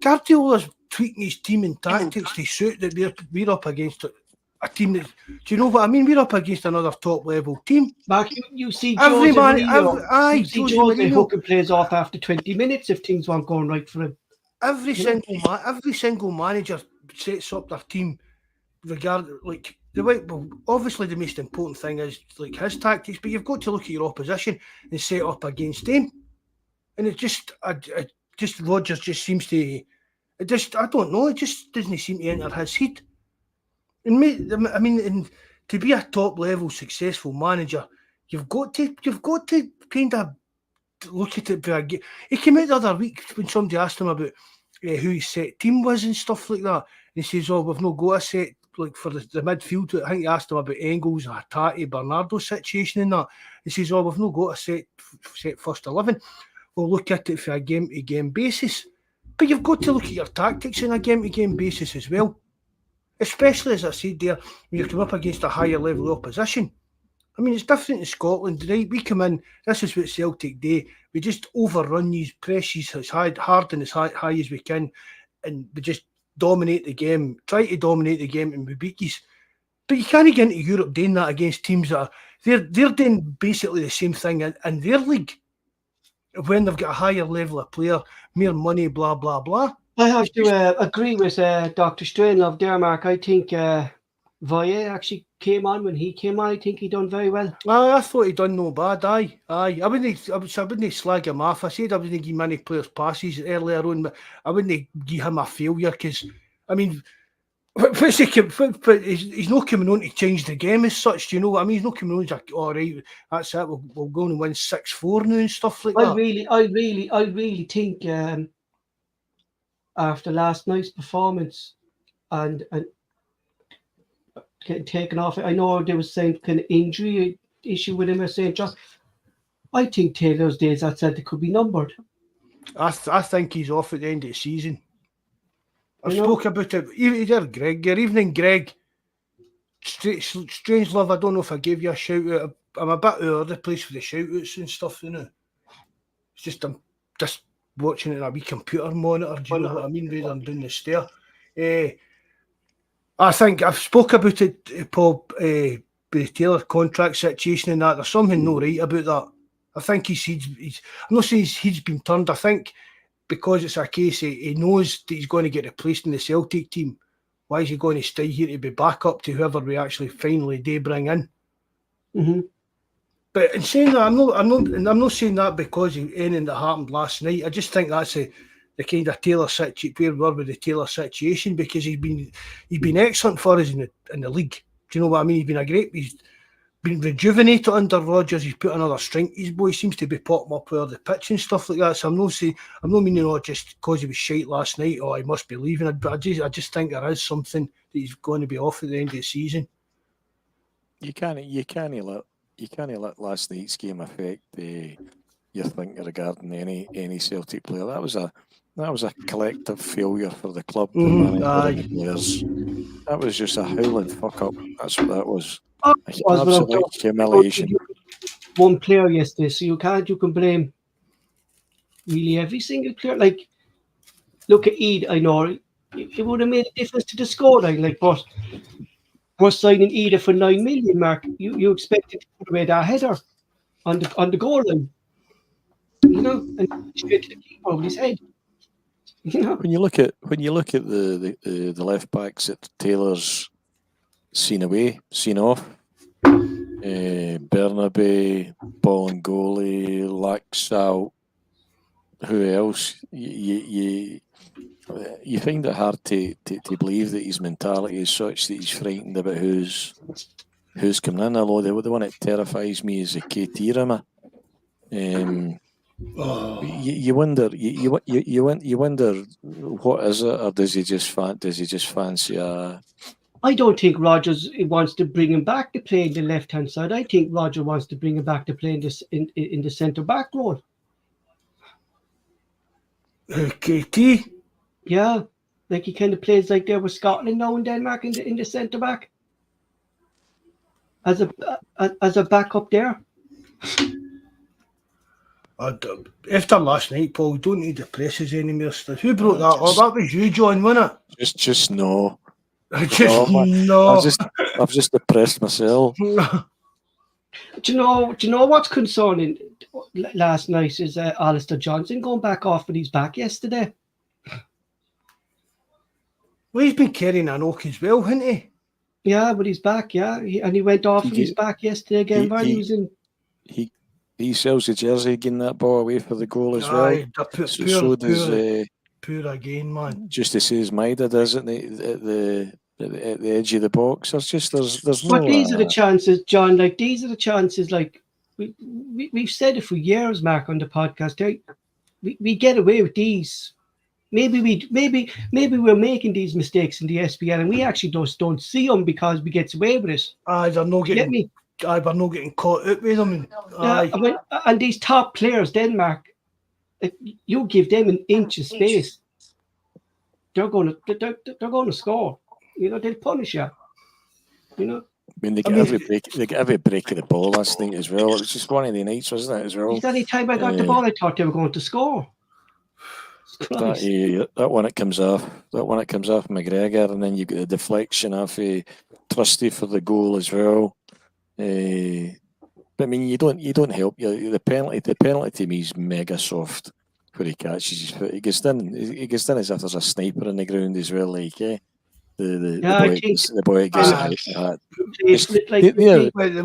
Guardiola's tweaking his team and tactics to suit that we're up against a team that. Do you know what I mean? We're up against another top level team. Mark, you see every Jose man, Mourinho, Jose hooking plays off after 20 minutes if things weren't going right for him. Every single manager sets up their team obviously the most important thing is like his tactics, but you've got to look at your opposition and set up against them. And it just Rodgers just seems to, I don't know, it just doesn't seem to enter his head. And to be a top level successful manager, you've got to kind of look at it. He came out the other week when somebody asked him about who his set team was and stuff like that. And he says, "Oh, we've not got a set like for the midfield." I think he asked him about Engels, Hatate, Bernardo situation and that. He says, "Oh, we've not got a set first 11. We'll look at it for a game-to-game basis." But you've got to look at your tactics on a game-to-game basis as well. Especially, as I said there, when you come up against a higher level opposition. I mean, it's different in Scotland, right? We come in, this is what Celtic do. We just overrun these, presses as hard and as high as we can, and we just dominate the game, try to dominate the game, and we beat you. But you can't get into Europe doing that against teams that they're doing basically the same thing in their league. When they've got a higher level of player, more money, blah, blah, blah. I have to agree with Dr. Strangelove there, Mark. I think Valle actually came on. When he came on, I think he done very well. I thought he done no bad. Aye. I wouldn't slag him off. I said I wouldn't give many players passes earlier on, but I wouldn't give him a failure because, I mean, he's not coming on to change the game as such. Do you know what I mean? He's not coming on to, all right, that's it. We'll go and win 6-4 now and stuff like that. I really think after last night's performance and getting taken off, I know there was some kind of injury issue with him at St. John. I think Taylor's days at Celtic could be numbered. I think he's off at the end of the season. I spoke about it. There, Greg. Good evening, Greg. Strangelove, I don't know if I gave you a shout out. I'm a bit out of the place for the shout outs and stuff, you know. It's just I'm just watching it on a wee computer monitor. Do you know what I mean? Rather than down the stair. I think I've spoke about it, Paul, with the Taylor contract situation and that. There's something no right about that. I think he's I'm not saying he's been turned. I think because it's a case he knows that he's going to get replaced in the Celtic team, why is he going to stay here to be back up to whoever we actually finally do bring in? Mm-hmm. But in saying that, I'm not saying that because of anything that happened last night. I just think that's the kind of Taylor situation, where we were with the Taylor situation, because he's been excellent for us in the league. Do you know what I mean? He's been rejuvenated under Rodgers. He's put another strength. His boy seems to be popping up with the pitch and stuff like that. So I'm not meaning just because he was shite last night, he must be leaving. But I just think there is something that he's going to be off at the end of the season. You can't let last night's game affect your thinking regarding any Celtic player. That was a collective failure for the club, the manager and the players. That was just a howling fuck up. That's what that was. Absolute humiliation. One player yesterday, so you can blame really every single player. Like, look at Eid. I know it would have made a difference to the score. But we're signing Ida for 9 million, Mark. You expected to put away that header on the goal line, and straight to the keeper over his head. When you look at the left backs that Taylor's seen off, Bernabe, Bolingoli, Laxalt, who else? You find it hard to believe that his mentality is such that he's frightened about who's coming in. Although the one that terrifies me is the Ketirama. You wonder what is it, or does he just fancy a? I don't think Rodgers wants to bring him back to play in the left-hand side. I think Rodgers wants to bring him back to play in the centre-back role. KT? Yeah, like he kind of plays like there with Scotland now and Denmark in the centre-back. As a backup there. After last night, Paul, don't need the presses anymore. Who brought that up? That was you, John, wasn't it? Just no. No. I've just depressed myself. Do you know what's concerning last night is Alistair Johnson going back off with his back yesterday. Well, he's been carrying an oak as well, hasn't he? Yeah, but he's back, yeah. He went off with his back yesterday again while he was in. He sells the jersey, getting that ball away for the goal as well. Poor again, man. Just to say as Maida does it at the edge of the box. There's no. But these are the chances, John. Like, these are the chances. Like, we've said it for years, Mark, on the podcast. Right? We get away with these. Maybe we're making these mistakes in the SPL, and we actually just don't see them because we get away with it. They're not getting. We're not getting caught up with them. And these top players, Denmark, if you give them an inch of space, they're going to score. They'll punish you. I mean, they get every break of the ball last night as well. It was just one of the nights, wasn't it, as well? Any time I got the ball, I thought they were going to score. That one that comes off McGregor, and then you get the deflection off Trusty for the goal as well. But I mean, you don't help. The penalty to me is mega soft where he catches his foot. He gets done as if there's a sniper in the ground as well. Like, the boy gets the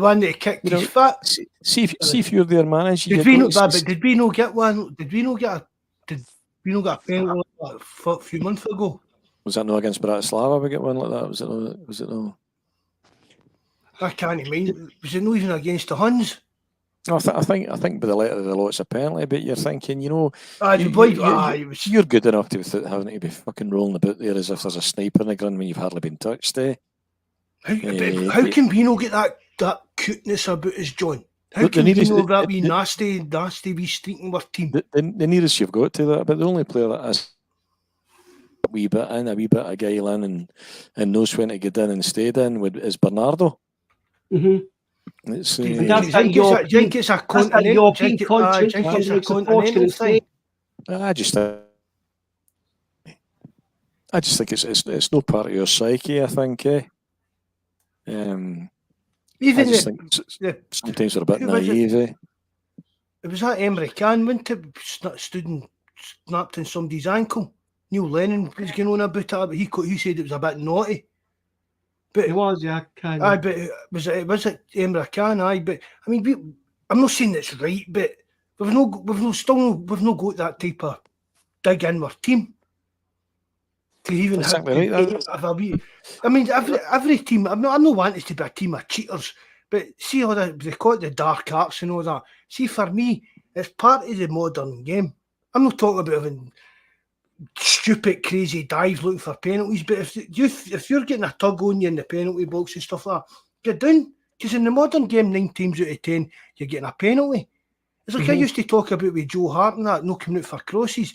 one that kicked his foot. See if you're their manager. Did we not get one? Did we not get a penalty a few months ago? Was that no against Bratislava? We get one like that. Was it no? I can't mind. Was it not even against the Huns? No, I think by the letter of the law it's a penalty, but you're thinking, you're good enough to without having to be fucking rolling about there as if there's a sniper in the ground when you've hardly been touched. How can we not get that cuteness about us, John? How can we not that wee nasty wee streaking with team? The nearest you've got to that, but the only player that has a wee bit of guile in and knows when to get in and stayed in is Bernardo. Mm-hmm. I think it's a continental thing. I just think it's no part of your psyche. I think. Sometimes we're a bit naive. It was that Emre Can, wasn't it? Stood and snapped in somebody's ankle. Neil Lennon was going on about it, but he said it was a bit naughty. But It was, yeah, kind aye, of. but was it Emra Khan? Aye, but I mean, I'm not saying it's right, but we've not got that type of dig in our team to even That's have. exactly right. I mean, every team. I'm not wanting it to be a team of cheaters, but see all that they call it the dark arts and all that. See, for me, it's part of the modern game. I'm not talking about having stupid, crazy dives looking for penalties, but if you're getting a tug on you in the penalty box and stuff like that, get down. Because in the modern game, 9 times out of 10, you're getting a penalty. It's like I used to talk about with Joe Hart and that, no coming out for crosses.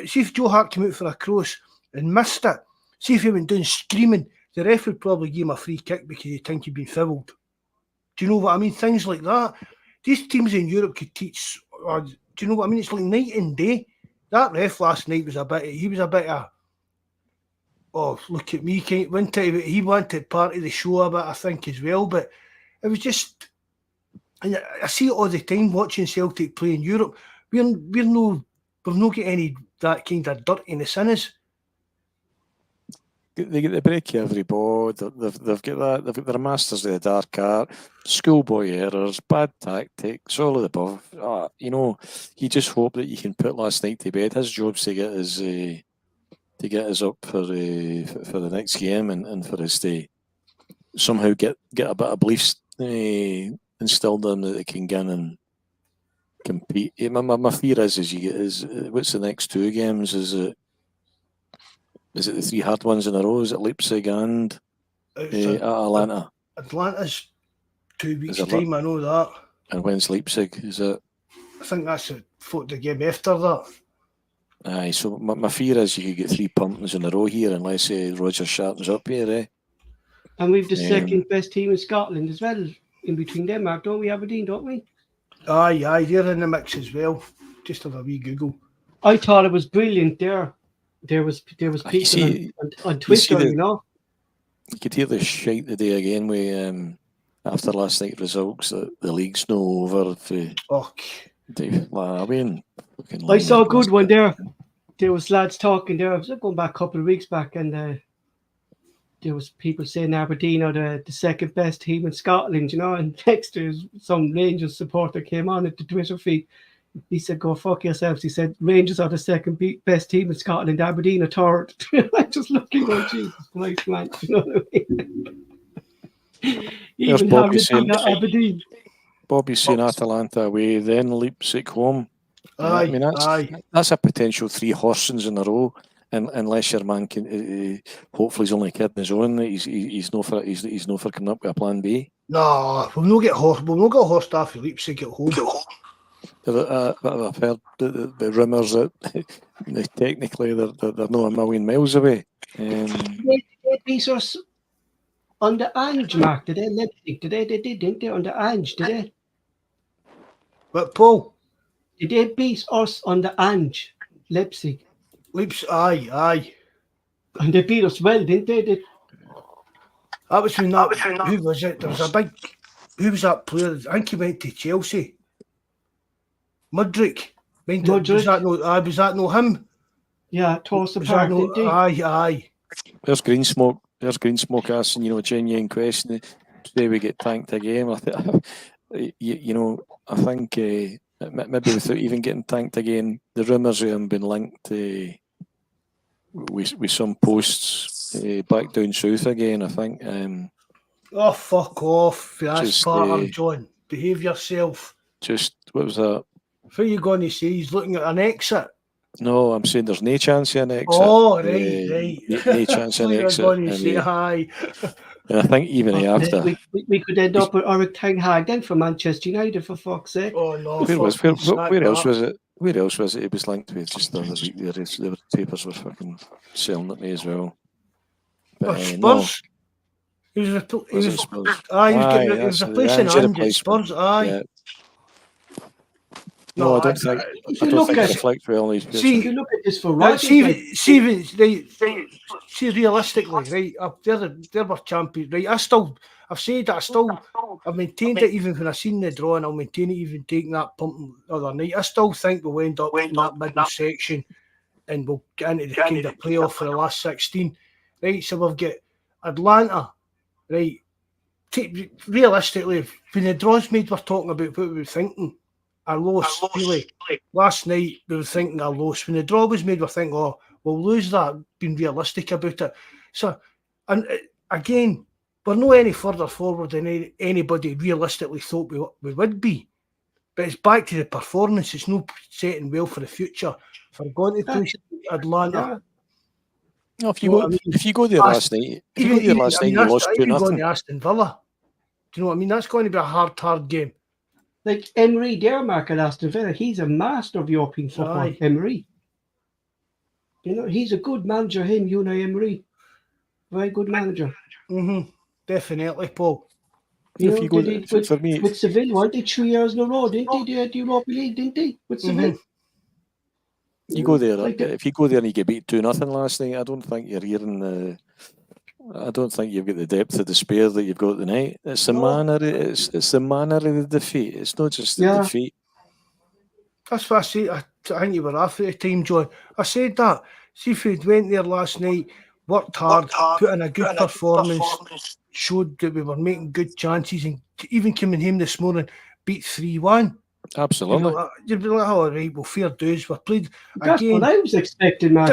See if Joe Hart came out for a cross and missed it, see if he went down screaming, the ref would probably give him a free kick because he'd think he'd been fouled. Do you know what I mean? Things like that. These teams in Europe could teach, do you know what I mean? It's like night and day. That ref last night was a bit of, oh, look at me, he wanted part of the show a bit, I think, as well, but it was just, and I see it all the time watching Celtic play in Europe. We've not got any that kind of dirtiness in us. They get the break every ball. They've got that. They've got their masters of the dark art, schoolboy errors, bad tactics, all of the above. You just hope that you can put last night to bed. His job's to get us up for the next game and for us to somehow get a bit of beliefs instilled in that they can get in and compete. My fear is what's the next 2 games? Is it the 3 hard ones in a row? Is it Leipzig and Atlanta? Atlanta's 2 weeks' Is it time, I know that. And when's Leipzig? Is it? I think that's the game after that. Aye, so my fear is you could get 3 pumpings in a row here unless Roger sharpens up here, eh? And we've the second best team in Scotland as well, in between them, Mark, don't we, Aberdeen, don't we? Aye, they're in the mix as well. Just have a wee Google. I thought it was brilliant there. There was people on Twitter, You could hear the shite the day again with after last night's results that the league's no over. I saw a good one there. There was lads talking there. I was going back a couple of weeks back, and there was people saying Aberdeen are the second best team in Scotland, and next there's some Rangers supporter came on at the Twitter feed. He said, "Go fuck yourselves." He said, "Rangers are the second best team in Scotland. Aberdeen are third." I'm just looking going, Jesus Christ, man. You know what I mean? Even having saying, Aberdeen. Bobby's saying Atalanta away, then Leipzig home. That's a potential 3 horsings in a row. And unless your man can, hopefully he's only kidding his own. He's no for coming up with a plan B. No, we'll not get horse staff for Leipzig at home. I've heard the rumours that technically they're not a million miles away. They beat us on the Ange, Mark. Did they Leipzig? Didn't they on the Ange? Did they? But Paul, did they beat us on the Ange, Leipzig? Aye. And they beat us well, didn't they? That was when who was it? There was a big. Who was that player? I think he went to Chelsea. Mudryk. Was that no him? Yeah, toss apart. Aye. There's green smoke asking, genuine question. Today we get tanked again. I think maybe without even getting tanked again, the rumours of him been linked with some posts back down south again. I think. Oh, fuck off! That's part of John. Behave yourself. Just what was that? What are you going to say? He's looking at an exit. No, I'm saying there's no chance of an exit. Oh, right. No chance of an exit. You're going to say hi. And I think even after we could end up with Eric Ten Hag then for Manchester United, for fuck's sake. Oh no! Where else was it? Where else was it? It was linked with just the other week. The papers were fucking selling at me as well. But, Spurs. No. He was replacing Ange at Spurs. Aye. Yeah. No, I don't think. if I you don't look think it at reflects well on his future. if you look at this for Right, Rodgers, like, see, realistically, right? They were champions, right? I've said that. I've maintained it even when I seen the draw, and I'll maintain it even taking that pump the other night. I still think we'll end up in that middle section, and we'll get into the kind of playoff for the last 16, right? So we've got Atlanta, right? Realistically, when the draw's made, we're talking about what we were thinking. Our loss, really. Last night, we were thinking our loss. When the draw was made, we're thinking, oh, we'll lose that, being realistic about it. So, and again, we're not any further forward than anybody realistically thought we would be. But it's back to the performance. It's no setting well for the future. For going to play Atlanta. No, if you go there last night, you lost 2-0. Going to Aston Villa. Do you know what I mean? That's going to be a hard game. Like Emery, Dermark at Aston Villa, he's a master of European football. Aye. Emery, you know, he's a good manager. Him, Unai Emery, very good manager. Definitely, Paul. You If know, you go they there, for me, with Seville, weren't they 3 years in a row? Didn't they? They had the Europa League, didn't they? With Seville. you go there. Like If you go there and you get beat 2-0 last night, I don't think you're hearing the. I don't think you've got the depth of despair that you've got tonight. It's the manner. It's the manner of the defeat. It's not just the defeat. That's what I say. I think you were off at the time, John. I said that. See if we'd went there last night, worked hard, put in a good performance, showed that we were making good chances, and even coming home this morning, beat 3-1. Absolutely. You'd be like, all right, well, fair dues. We played that's again. what I was expecting, man.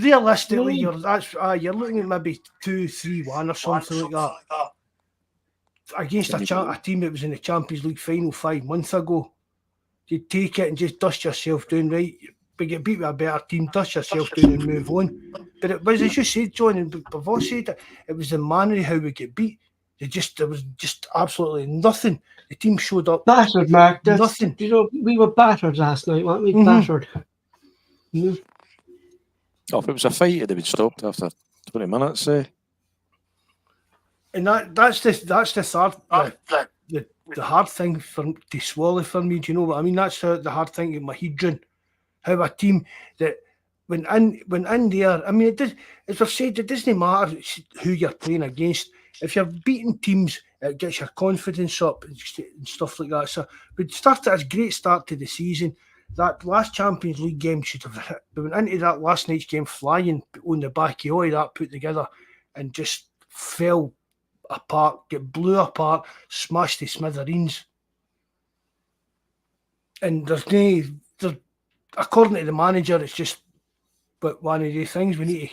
Realistically, you're looking at maybe 2-3-1 or something like that. Against a team that was in the Champions League final 5 months ago. You take it and just dust yourself down, right? But get beat by a better team, dust yourself down and move on. But it was, as you said, John, and Bawz said it was the manner of how we get beat. There was just absolutely nothing. The team showed up. Battered, Mark. Nothing. You know, we were battered last night, weren't we? Battered. Oh, if it was a fight, it'd have been stopped after 20 minutes. And that's the third, the hard thing to swallow for me. Do you know what I mean? That's the hard thing in my head. How a team that when in there, I mean, it does, as I've said, it doesn't matter who you're playing against. If you're beating teams, it gets your confidence up and stuff like that. So we started a great start to the season. That last Champions League game we went into that last night's game flying on the back of all that put together and just fell apart, get blew apart, smashed to smithereens. And according to the manager, it's just but one of the things we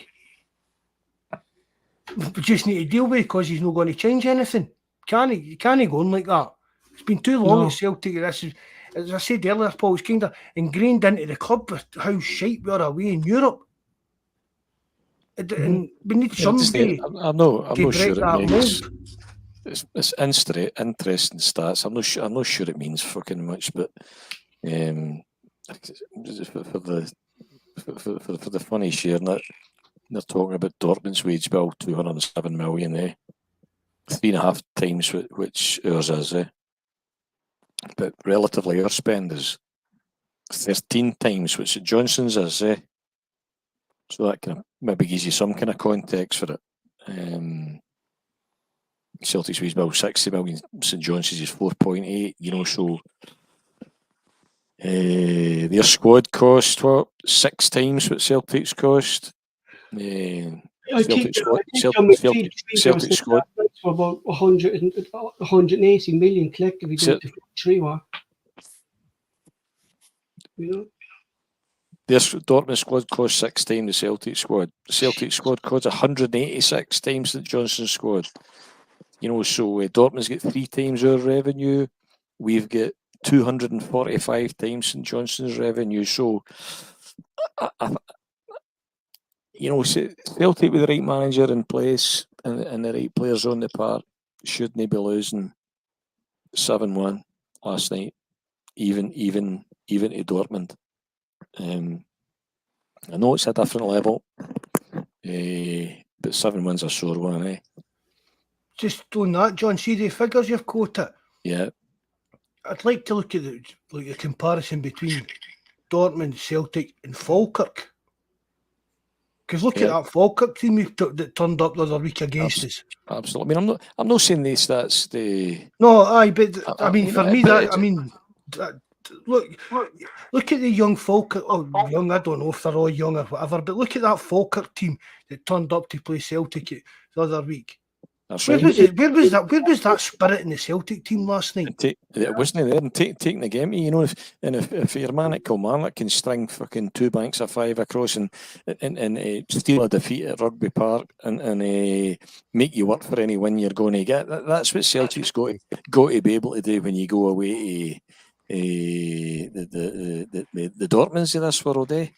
just need to deal with because he's not going to change anything. You can't go on like that. It's been too long at Celtic. This is, as I said earlier, Paul, it's kind of ingrained into the club with how shite we are away in Europe. And we need somebody. I'm not sure it means. It's interesting stats. I'm not sure it means fucking much, but for the funny sharing it, they're talking about Dortmund's wage bill, 207 million, 3.5 times which ours is, but relatively our spend is 13 times which Johnson's is, so that kind of maybe gives you some kind of context for it. Celtic's wage bill 60 million, St John's is 4.8, you know, so their squad cost 6 times what Celtic's cost. Celtic squad for about 180 million collectively. You know, this Dortmund squad cost 6 times the Celtic squad. The Celtic squad costs 186 times the Johnson squad. You know, so Dortmund's got 3 times our revenue. We've got 245 times St Johnson's revenue. So, you know, Celtic with the right manager in place and the right players on the park shouldn't be losing 7-1 last night, even to Dortmund. I know it's a different level, but 7-1's a sore one, Just on that, John, see the figures you've quoted. Yeah. I'd like to look at the comparison between Dortmund, Celtic, and Falkirk. Because look at that Falkirk team that turned up the other week against us. Absolutely. I mean, I'm not saying these stats. No, but I mean, you for know, me, but that I mean, look at the young Falkirk. Oh, young. I don't know if they're all young or whatever, but look at that Falkirk team that turned up to play Celtic the other week. That's Where right. was that spirit in the Celtic team last night? It wasn't there, and taking the game. You know, if your man at Kilmarnock can string fucking 2 banks of 5 across and steal a defeat at Rugby Park and make you work for any win you're going to get, that's what Celtic's got to be able to do when you go away to the Dortmunds of this world, eh?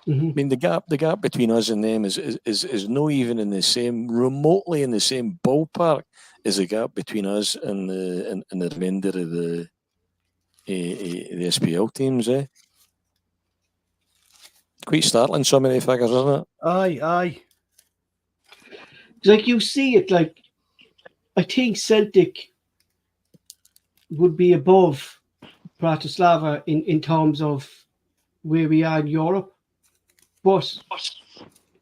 Mm-hmm. I mean, the gap between us and them is not even remotely in the same ballpark as the gap between us and the remainder of the SPL teams, eh? Quite startling, some of the figures, isn't it? Aye. Like you see it, like I think Celtic would be above Bratislava in terms of where we are in Europe. But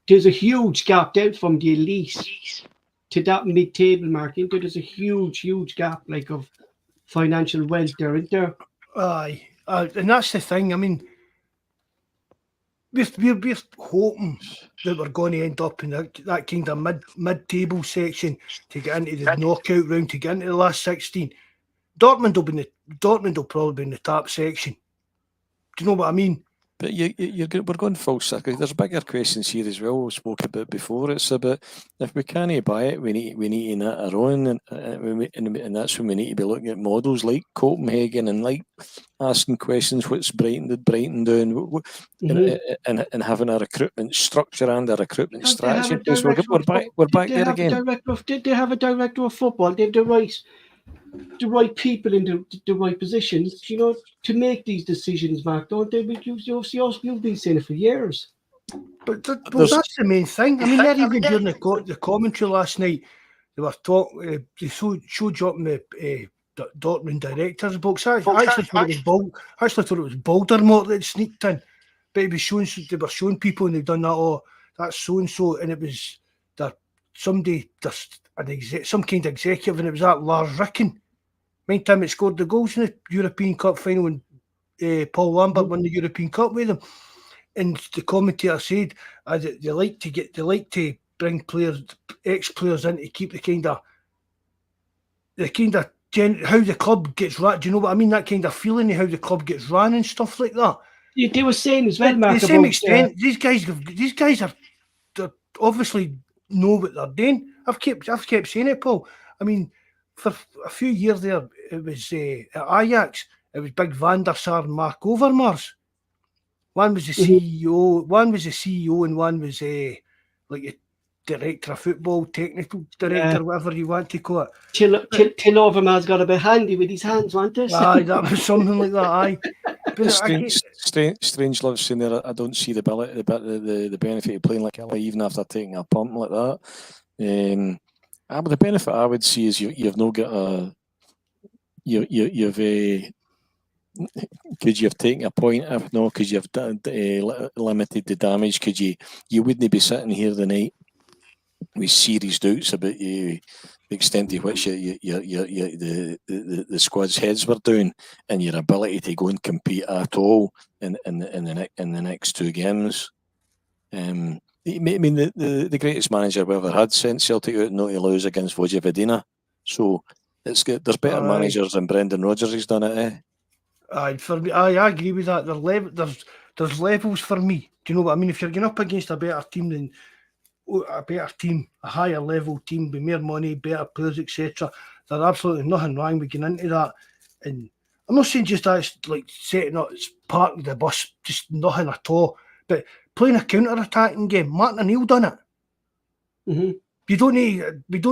there's a huge gap down from the elite to that mid-table mark. There's a huge gap, like, of financial wealth there, isn't there? Aye. And that's the thing. I mean, we're hoping that we're going to end up in that kind of mid-table section to get into the knockout round, to get into the last 16. Dortmund will probably be in the top section. Do you know what I mean? But we're going full circle. There's bigger questions here as well. We spoke about before. It's about if we can't buy it, we need to knit our own, and that's when we need to be looking at models like Copenhagen and like asking questions. What's Brighton doing? And having a recruitment structure and a recruitment strategy. We're back there again. Did they have a director of football? They have the right people in the right positions, you know, to make these decisions, Mark, don't they? You've been saying it for years. But that's the main thing. I mean, not even during the commentary last night, they were talking. They showed you up in the Dortmund director's box. I actually thought it was Baldermore that sneaked in, but they were showing people, and they'd done that. Oh, that's so and so, and it was that somebody, just some kind of executive, and it was that Lars Ricken. Meantime, it scored the goals in the European Cup final when Paul Lambert won the European Cup with them. And the commentator said they like to bring players, ex-players in to keep the kind of how the club gets run. Do you know what I mean? That kind of feeling of how the club gets run and stuff like that. They were saying as well, Mark, to the same extent, these guys are obviously know what they're doing. I've kept saying it, Paul. I mean, for a few years there, it was at Ajax. It was Big Van der Sar and Mark Overmars. One was the CEO, and one was like a director of football, technical director, whatever you want to call it. Till Overmars got a bit handy with his hands, wasn't it? Aye, that was something like that. Aye. Strange love saying there. I don't see the benefit of playing like a even after taking a pump like that. But the benefit I would see is you've not got could you have taken a point? If not, because you've limited the damage, could you wouldn't be sitting here tonight with serious doubts about the extent to which the squad's heads were down and your ability to go and compete at all in the next 2 games. I mean, the greatest manager we ever had sent Celtic out not to lose against Vojvodina. So it's good. There's better managers than Brendan Rodgers has done it, eh? Aye, for me, I agree with that. There's levels for me. Do you know what I mean? If you're going up against a better team, a higher level team with more money, better players, etc., there's absolutely nothing wrong with getting into that. And I'm not saying just that's like setting up, parking the bus, just nothing at all. But playing a counter-attacking game, Martin O'Neill done it. Mm-hmm. We don't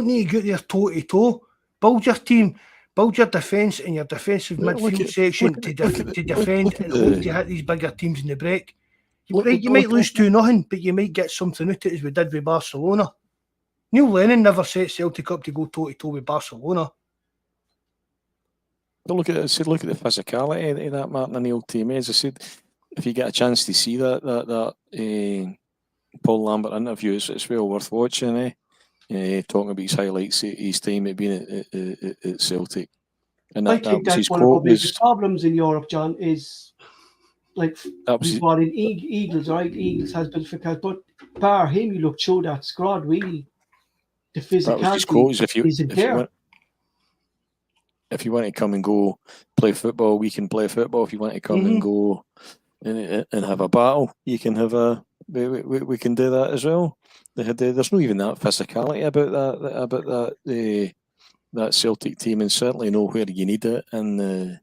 need to get there toe to toe. Build your team. Build your defence and your defensive midfield section to defend and hope to hit these bigger teams in the break. You might lose 2-0, but you might get something out of it, as we did with Barcelona. Neil Lennon never set Celtic up to go toe-to-toe with Barcelona. look at the physicality of that Martin O'Neill team. As I said, if you get a chance to see that Paul Lambert interview, it's well worth watching. Talking about his highlights, his time at being at Celtic, and I that think was that's his one of quote. the biggest problems in Europe, John, is like That was we brought in Eagles, right? Eagles has been difficult, but bar him, you look through that squad, really, the his quote. physicality isn't there. If you want to come and go play football, we can play football. If you want to come and go and have a battle, you can have a. We can do that as well. There's not even that physicality about that Celtic team, and certainly nowhere you need it. And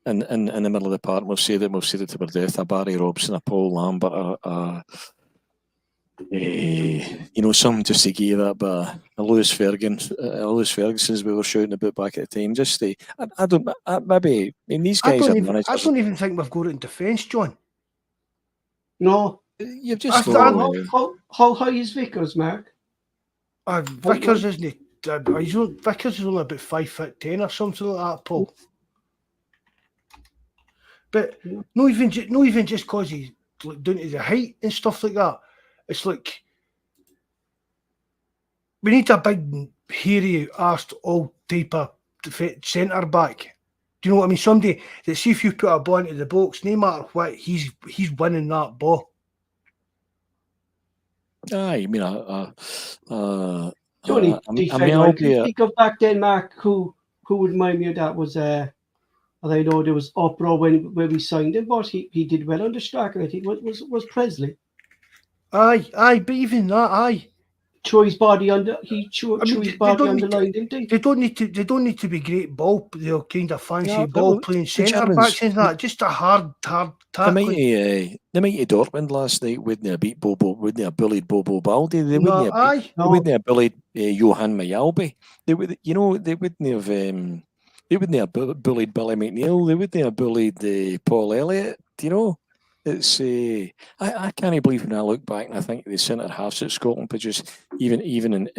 in the middle of the park, we've said it to our death. A Barry Robson, a Paul Lambert, some just to give that, but a Lewis Ferguson's we were shouting about back at the time. Just I don't maybe. I mean, these guys are managers. I don't even think we've got it in defence, John. No, you've just how high is Vickers, Mark? Vickers isn't. Vickers is only about 5'10" or something like that, Paul. But no, even just because he's like, down to the height and stuff like that. It's like we need a big, hairy, arsed, all type of centre back. Do you know what I mean? Somebody that see if you put a ball into the box, no matter what, he's winning that ball. I mean, think of back then, Mark. Who would remind me of that was I know there was uproar when we signed him, but he did well under Strachan. I think was Presley. Aye, but even that, Threw his body under. He threw his body on the line, didn't he? They don't need to be great ball. They're kind of fancy ball playing centre backs and that. Just a hard tackling. The mighty Dortmund last night wouldn't have beat Bobo, wouldn't have bullied Bobo Baldi. They wouldn't have bullied Johan Mayalbi. They wouldn't have bullied Billy McNeil. They wouldn't have bullied Paul Elliott. Do you know? It's I can't believe when I look back and I think the centre halves at Scotland produce even in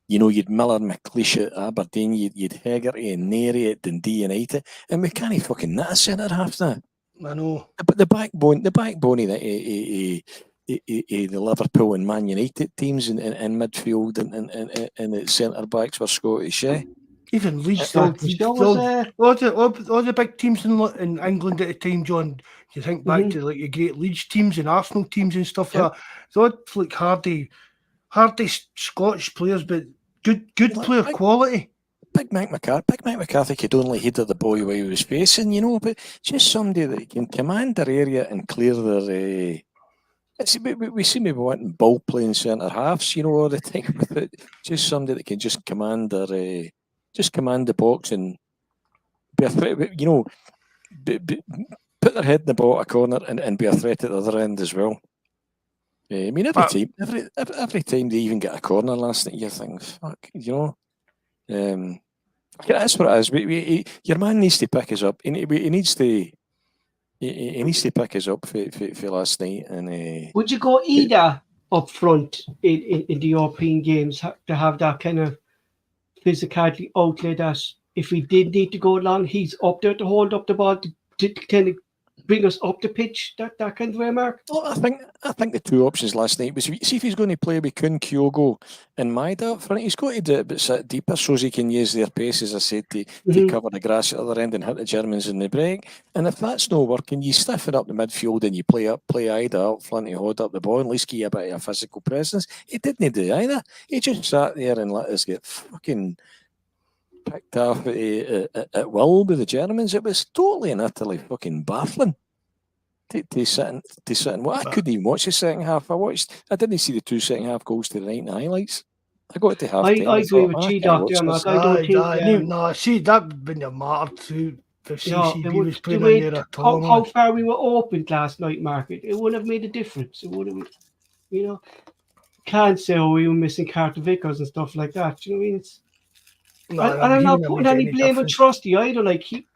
you'd Miller, McLeish at Aberdeen, you'd Hegarty and Neri at Dundee United, and we can't fucking knit a centre half now. I know. But the backbone of the Liverpool and Man United teams in midfield and the centre backs were Scottish. Even Leeds, all the big teams in England at the time, John. You think back to like your great Leeds teams and Arsenal teams and stuff like that. They're like hardy Scottish players, but good player quality. Big Mike McCarthy could only header the boy while he was facing, but just somebody that can command their area and clear their. We seem to be wanting ball playing centre halves, all the time. But just somebody that can just command their. Just command the box and be a threat, put their head in the ball at a corner and be a threat at the other end as well. I mean, every time they even get a corner last night, you think, fuck, that's what it is. Your man needs to pick us up. He needs to pick us up for last night. And would you go either up front in the European games to have that kind of physicality outlet that if we did need to go long, he's up there to hold up the ball to kind of bring us up the pitch, that kind of way, Mark? Well, I think the two options last night was see if he's going to play with Kun, Kyogo and Maida up front, he's got to do it a bit sit deeper so he can use their pace, as I said, to cover the grass at the other end and hit the Germans in the break. And if that's not working, you stiffen up the midfield and you play Ida up front to hold up the ball, at least give you a bit of a physical presence. He didn't do either. He just sat there and let us get fucking picked off at will with the Germans. It was totally and utterly fucking baffling to sit and watch. I couldn't even watch the second half. I didn't see the two second half goals to the night in the highlights. I got to half time. I agree with you, Doctor. I don't think. No, see that wouldn't have mattered to if CCB was playing on there at all. How far we were opened last night, Mark. It wouldn't have made a difference. It would have, can't say we were missing Carter Vickers and stuff like that. You know what I mean? I'm not putting any blame on Trusty either. Like he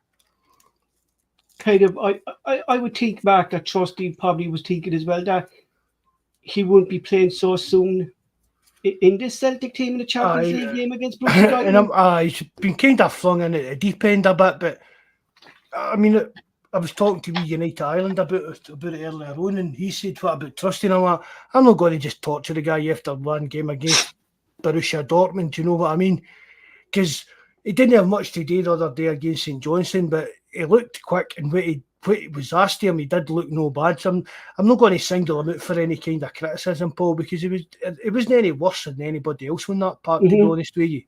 kind of, I would think back that Trusty probably was thinking as well that he wouldn't be playing so soon in this Celtic team in the Champions League game against Borussia Dortmund. And he's been kind of flung in at the deep end a bit, but I mean, I was talking to United Ireland about it earlier on, and he said, what about trusting him? I'm not going to just torture the guy after one game against Borussia Dortmund, do you know what I mean? Because he didn't have much to do the other day against St Johnstone, but he looked quick, and what was asked of him, he did look no bad. So I'm not going to single him out for any kind of criticism, Paul, because it wasn't any worse than anybody else on that part, to be honest with you.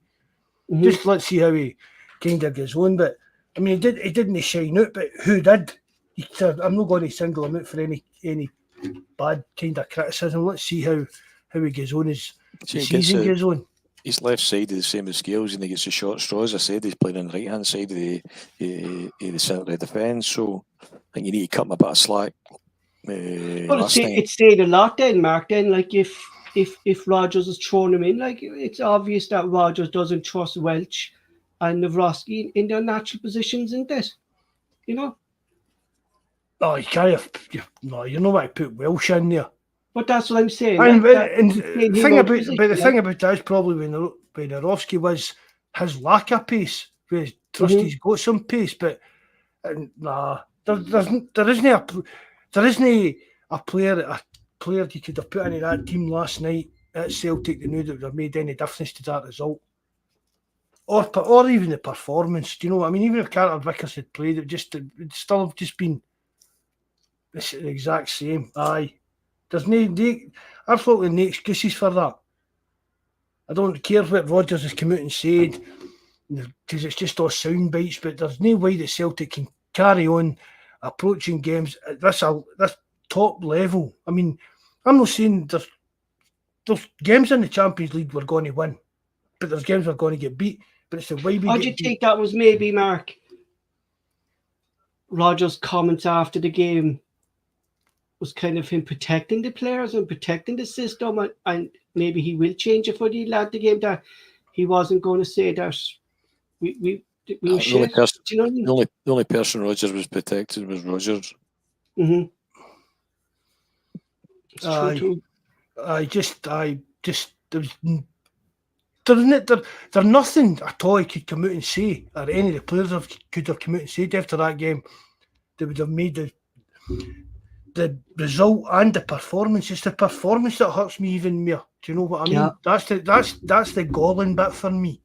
Just let's see how he kind of goes on. But I mean, he didn't shine out, but who did? He said, I'm not going to single him out for any bad kind of criticism. Let's see how he goes on as the season goes on. His left side is the same as Scales, and he gets the short straw. As I said, he's playing on the right hand side of the centre of defence. So I think you need to cut him a bit of slack. It stayed a lot then, Mark. Then, like if Rodgers is throwing him in, like it's obvious that Rodgers doesn't trust Welch and Nawrocki in their natural positions, isn't it? You know. Oh, you can't. You know what? I put Welsh in there. But that's what I'm saying. The thing about that is probably when Nawrocki was his lack of pace. Where Trusty's got some pace, but there isn't a player you could have put into that team last night at Celtic that knew that would have made any difference to that result, or even the performance. Do you know what I mean? Even if Carter Vickers had played, it'd still have just been the exact same. Aye. There's absolutely no excuses for that. I don't care what Rodgers has come out and said, because it's just all sound bites, but there's no way that Celtic can carry on approaching games at this top level. I mean, I'm not saying there's games in the Champions League we're going to win, but there's games we're going to get beat. But it's the way we How do you think that was maybe, Mark, Rodgers' comments after the game was kind of him protecting the players and protecting the system, and maybe he will change it for the lad the game, that he wasn't going to say that we the only person Rodgers was protected was Rodgers. Mm-hmm. There's nothing at all he could come out and say, or any of the players could have come out and said after that game that would have made the result and the performance. It's the performance that hurts me even more. Do you know what I mean? Yeah. That's the galling bit for me.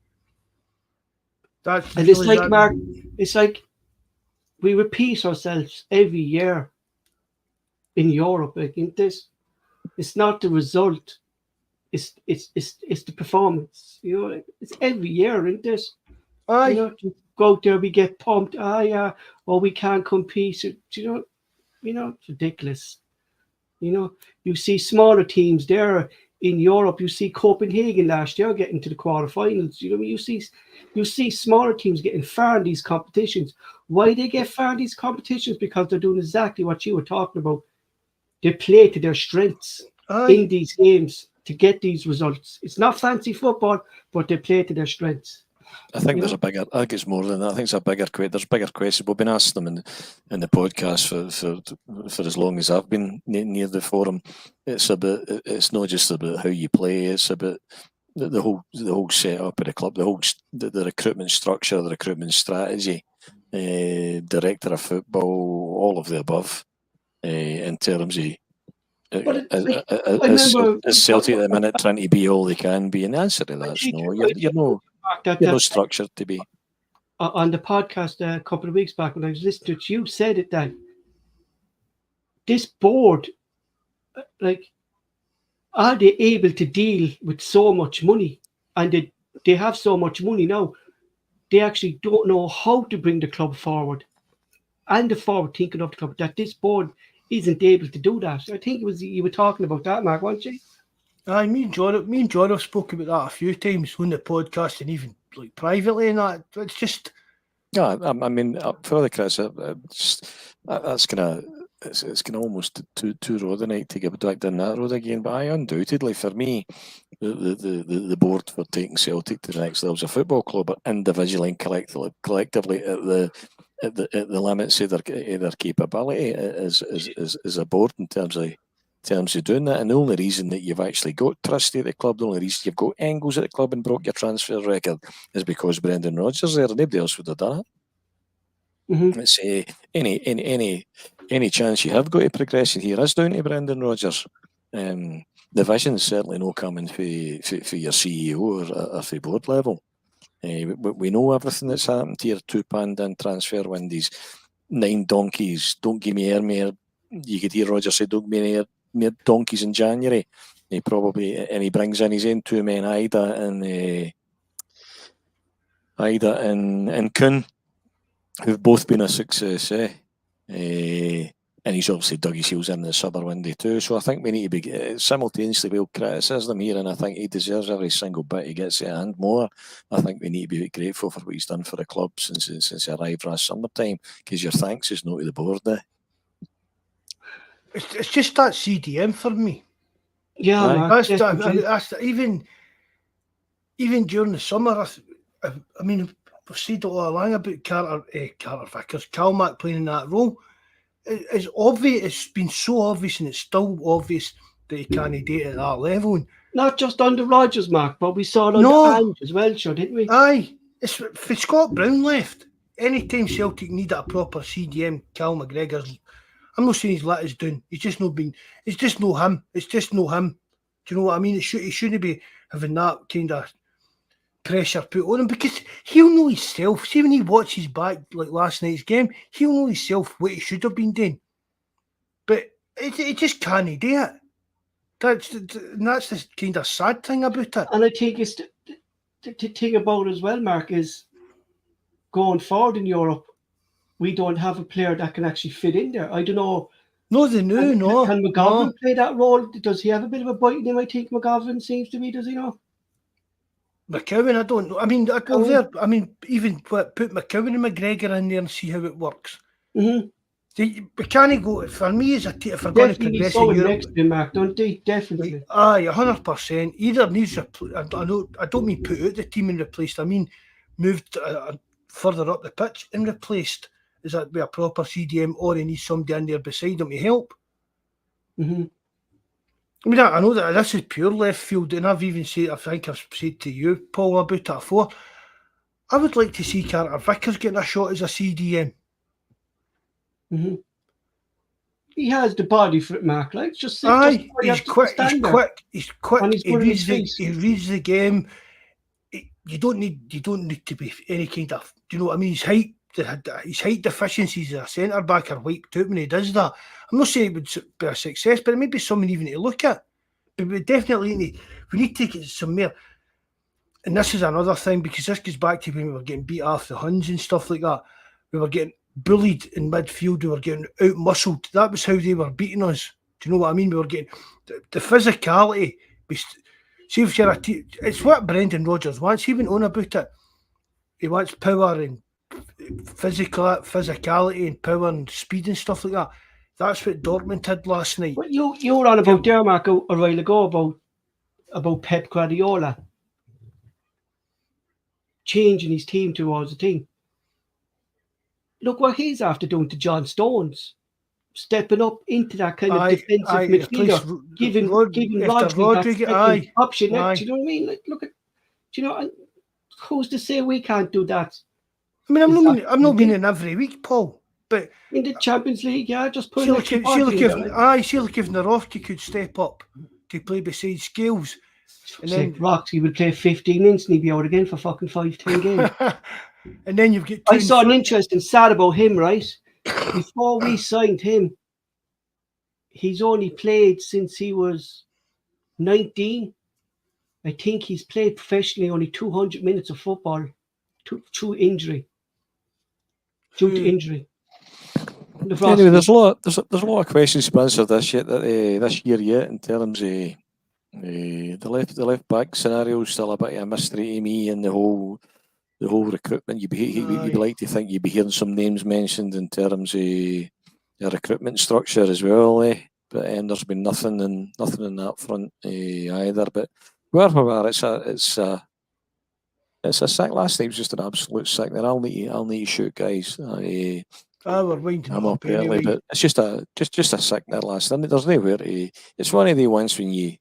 Mark, it's like we repeat ourselves every year in Europe. Like in this, it's not the result. It's the performance. You know, it's every year, isn't this? Aye. You know, to go out there, we get pumped. Or we can't compete. You know, it's ridiculous. You know, you see smaller teams there in Europe. You see Copenhagen last year getting to the quarterfinals. You know, you see smaller teams getting far in these competitions. Why they get far in these competitions? Because they're doing exactly what you were talking about. They play to their strengths in these games to get these results. It's not fancy football, but they play to their strengths. I think I think it's more than that. I think there's bigger questions. We've been asking them in the podcast for as long as I've been near the forum. It's not just about how you play. It's about the whole setup of the club, the recruitment structure, the recruitment strategy, director of football, all of the above, in terms of. Is Celtic at the minute trying to be all they can be? And the answer to that is no. You're not structured to be. On the podcast a couple of weeks back when I was listening to it, you said it that this board, like, are they able to deal with so much money? And they have so much money now, they actually don't know how to bring the club forward. And the forward thinking of the club, that this board isn't able to do that. I think it was you were talking about that, Mark, weren't you? Me and John have spoken about that a few times on the podcast and even like privately, and that it's just. Yeah, I mean, further, Chris, that's gonna almost too road a night to get back down that road again. But undoubtedly, for me, the board for taking Celtic to the next level as a football club, but individually and collectively at the limits of their capability as a board in terms of terms of doing that. And the only reason that you've actually got Trusty at the club, the only reason you've got Engels at the club and broke your transfer record is because Brendan Rodgers there. Nobody else would have done it. It's any chance you have got a progression here is down to Brendan Rodgers. The vision's certainly not coming for your CEO or for board level. We know everything that's happened here. 2 pound in transfer windies, 9 donkeys. Don't give me more. You could hear Rodgers say, "Don't give me more donkeys in January." He brings in his own 2 men, Ida and Kuhn, who've both been a success. And he's obviously dug his heels in the summer window too. So I think we need to be simultaneously we'll criticise him here, and I think he deserves every single bit he gets it and more. I think we need to be grateful for what he's done for the club since he arrived last summertime, because your thanks is not to the board. It's just that CDM for me. Yeah, Mark, that's even during the summer. I mean, we've said all along about Carter Vickers, Calmack playing in that role. It's obvious. It's been so obvious, and it's still obvious that he can't do it at that level. And not just under Rodgers, Mark, but we saw it under Ange as well, sure, didn't we? Aye, it's for Scott Brown left. Anytime Celtic needed a proper CDM, Cal McGregor's. I'm not saying he's let us down. He's just not been. It's just no him. It's just no him. Do you know what I mean? He shouldn't be having that kind of pressure put on him, because he'll know himself. See, when he watches back like last night's game, he'll know himself what he should have been doing. But he just can't do it. That's the kind of sad thing about it. And I think it's the thing about it as well, Mark, is going forward in Europe, we don't have a player that can actually fit in there. I don't know. No, they know. No. Can McGovern play that role? Does he have a bit of a bite in him? I think McGovern seems to be. Does he not? McCowan, I don't know. I mean, even put McCowan and McGregor in there and see how it works. Mm-hmm. We can't go. For me, as a team, if we're going to progress in Europe, next to Mark, don't they? Definitely. Aye, 100%. Either needs I don't mean put out the team and replaced. I mean moved further up the pitch and replaced. Is that be a proper CDM, or he needs somebody in there beside him to help? Mm-hmm. I mean, I know that this is pure left field, and I've even said, I think I've said to you, Paul, about it before. I would like to see Carter Vickers getting a shot as a CDM. Mm-hmm. He has the body for it, Mark. Like, he's quick. He's quick. He reads the game. You don't need to be any kind of. Do you know what I mean? His height deficiencies as a centre back are wiped out when he does that. I'm not saying it would be a success, but it may be something even to look at. But we definitely need to get some more. And this is another thing, because this goes back to when we were getting beat off the Huns and stuff like that. We were getting bullied in midfield. We were getting out-muscled. That was how they were beating us. Do you know what I mean? We were getting the physicality. See if you're a team. It's what Brendan Rodgers wants. He went on about it. He wants power and physicality and power and speed and stuff like that. That's what Dortmund did last night. But you were on about there, Mark, a while ago about Pep Guardiola changing his team towards the team. Look what he's after doing to John Stones, stepping up into that kind of defensive midfielder, giving Rodri that option. Do you know what I mean? Like, look at, do you know? Who's to say we can't do that? I mean, I'm not winning every week, Paul. But in the Champions League, just put. See, look if Narovki could step up to play beside Scales. And then Roxy would play 15 minutes and he'd be out again for fucking 5-10 games. And then you've got. I saw an interesting stat about him, right? Before we signed him, he's only played since he was 19. I think he's played professionally only 200 minutes of football through injury. Due to injury. Anyway, there's a lot of questions to answer this year yet in terms of the left back scenario. Still a bit of a mystery to me, and the whole recruitment. You'd like to think you'd be hearing some names mentioned in terms of the recruitment structure as well, but there's been nothing in that front either. But wherever we are, it's a sack. Last night was just an absolute sack. I'll need to shoot, guys. We're winding I'm up up early, anyway. but it's just a sick night last night. There's nowhere to. It's one of the ones when you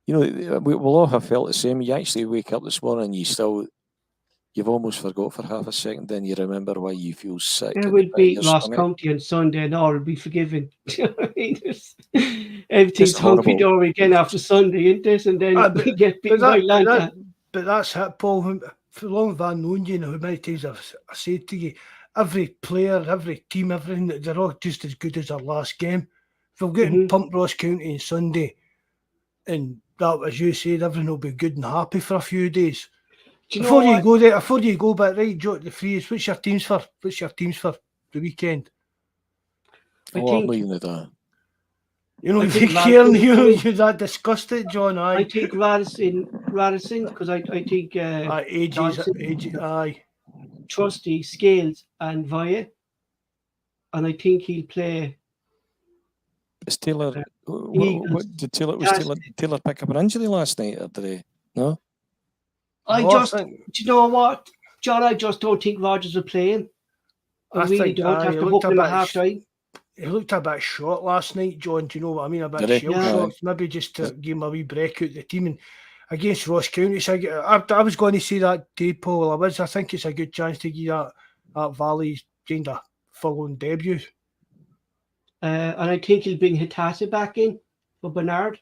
know, we'll all have felt the same. You actually wake up this morning, and you've almost forgot for half a second, then you remember why you feel sick. It in will the pit of beat your Ross stomach. County on Sunday and all will be forgiven. Everything's horrible. hunky-dory again after Sunday, isn't it? And then we get beaten by Lanka. But that's it, Paul. For long as I've known you, how many times I've said to you, every player, every team, everything, they're all just as good as their last game. If we're getting pumped Ross County on Sunday, and that, as you said, everything will be good and happy for a few days. Before you go back, right, Joe, the freeze, what's your teams for? What's your teams for the weekend? I'm not even at that. You know, you're that disgusted, John. I think Radisson, because I think Trusty, Scales, and Via, and I think he'll play. Is Taylor? Did Taylor pick up an injury last night or today? No. Do you know what, John? I just don't think Rodgers will play him. I really don't have to book him at half time. He looked a bit short last night, John. Do you know what I mean? A bit shell-shocked. Maybe just to give him a wee break out the team. And against Ross County, so I was going to say that day, Paul. I think it's a good chance to give that Valley's kind of full-on debut. And I think he'll bring Hitata back in for Bernard.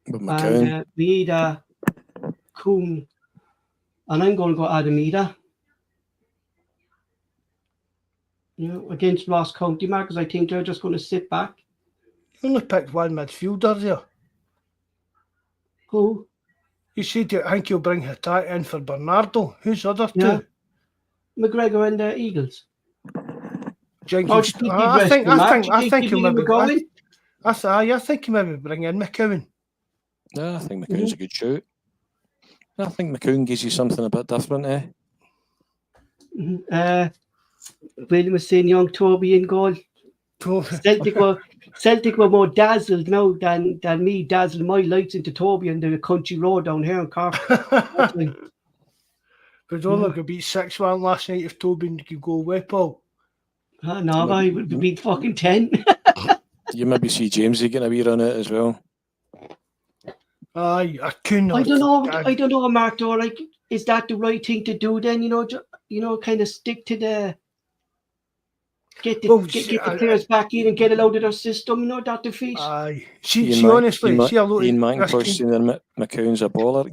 With McCown. And Vida, Kuhn. And I'm going to go Adamida. Against Ross County, Mark, because I think they're just going to sit back. You only picked one midfielder there. Who? You said I think you'll bring Hitata in for Bernardo. Who's the other two? McGregor and the Eagles. Jenkins. I think he'll maybe bring in McCowan. Yeah, I think McCowan's a good shout. I think McCowan gives you something a bit different, William was saying young Toby in goal. Celtic were more dazzled now than me dazzling my lights into Toby and the country road down here in Cork. But only could beat 6-1 last night if Toby could go away, Paul. No, I would beat fucking 10. You maybe see Jamesy getting a wee run at it as well. I couldn't. I don't know, Mark. Though, like, is that the right thing to do? Then kind of stick to the get the players back in and get it out of their system. That defeat. Honestly, Ian McIntosh saying that McCown's a baller.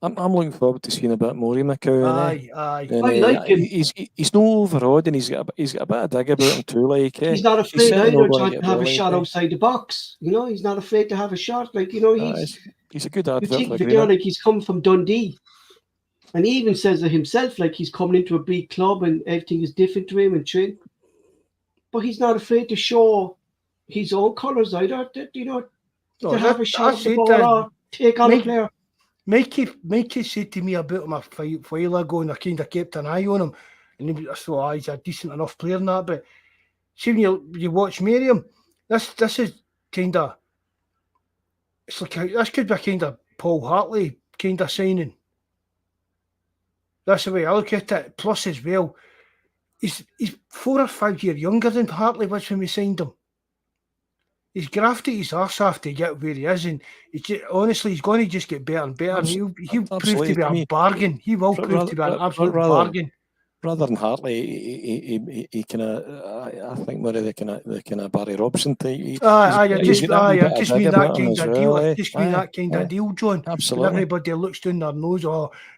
I'm looking forward to seeing a bit more of McCown. I like him. He's no overawed, and he's got a bit of dig about him too. Like he's not afraid either to have a shot outside the box. He's not afraid to have a shot. Like he's a good advert for like he's come from Dundee. And he even says it himself, like he's coming into a big club and everything is different to him and train. But he's not afraid to show his own colours either. To have a shot at the ball or take on a player. Mikey said to me about him a while ago, and I kind of kept an eye on him. And I thought, he's a decent enough player in that. But see, when you watch Miriam, this is kind of, it's like this could be a kind of Paul Hartley kind of signing. That's the way I look at it. Plus, as well, he's 4 or 5 years younger than Hartley was when we signed him. He's grafted his arse off to get where he is, and honestly, he's going to just get better and better. And he'll prove to be a bargain. He will prove to be an absolute bargain. Rather than Hartley, he kind of, I think more of the kind of Barry Robson type. I just mean that kind of deal. I just mean that kind of deal, John. Absolutely. Everybody looks down their nose,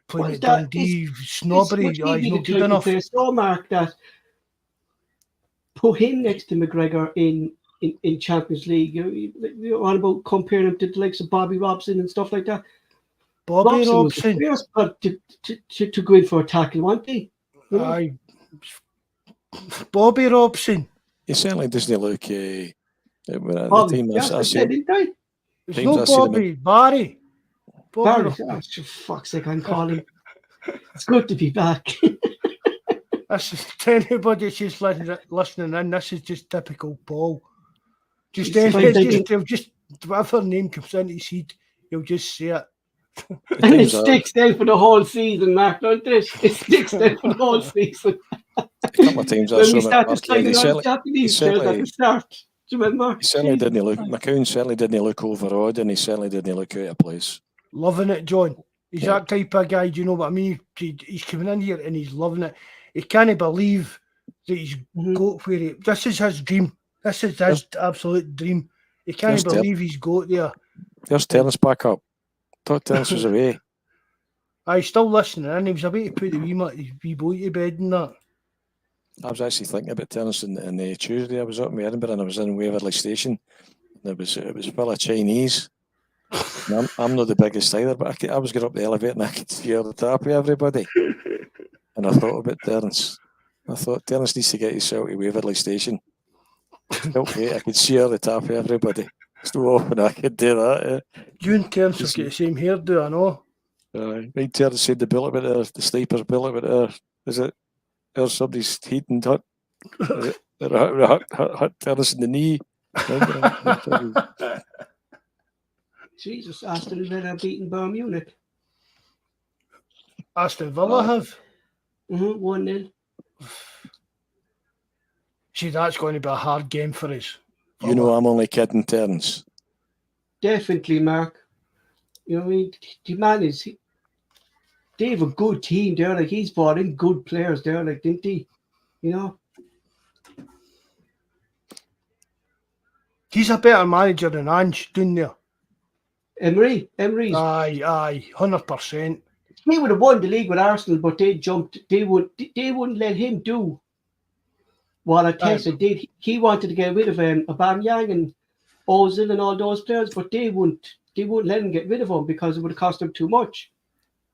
playing at Dundee, snobbery. He's not good enough. So, Mark, that put him next to McGregor in Champions League. You're on about comparing him to the likes of Bobby Robson and stuff like that. Bobby Robson. To go in for a tackle, weren't they? Bobby Robson. He certainly doesn't look. It's no Bobby. Barry. Barry. Oh, for fuck's sake, I'm calling. It's good to be back. This is to anybody that's just listening in. This is just typical Paul. Just whatever name comes into his head, he'll just say it. And it sticks then for the whole season, Mark, don't it? It sticks then for the whole season. couple of times I When saw we him at started Parkhead. sliding on the Japanese players at the start. Do you remember? He certainly Jesus didn't look. Christ. McCown certainly didn't look overawed, and he certainly didn't look out of place. Loving it, John. He's Yeah. that type of guy, do you know what I mean? He's coming in here and he's loving it. He can't believe that he's got where he... This is his dream. This is his absolute dream. He can't believe he's got there. There's Terence back up. Thought Terence was away. He's still listening, and he was about to put the wee boy to bed and that. I was actually thinking about Terence on Tuesday. I was up in Edinburgh and I was in Waverley Station. And it was full of Chinese. And I'm not the biggest either, but I was getting up the elevator and I could see all the top of everybody. And I thought about Terence. I thought Terence needs to get himself to Waverley Station. Okay, I could see all the top of everybody. It's no often I could do that. You and Terence have got the same hairdo, I know. Right, Terence said the bullet with her, the sniper's bullet with her. Is it? There's somebody's heat and hut Terence in the knee. Jesus, Aston Villa beating Bayern Munich. Aston Villa have. 1-0. See, that's going to be a hard game for us. You know I'm only kidding, Terence. Definitely, Mark. You know what I mean? The man is... They have a good team there. Like, he's brought in good players there, like, didn't he? You know? He's a better manager than Ange, down there. Emery's. Aye, 100%. He would have won the league with Arsenal, but they jumped. They wouldn't let him do what Arteta did. He wanted to get rid of Aubameyang and Ozil and all those players, but they wouldn't let him get rid of him because it would have cost him too much.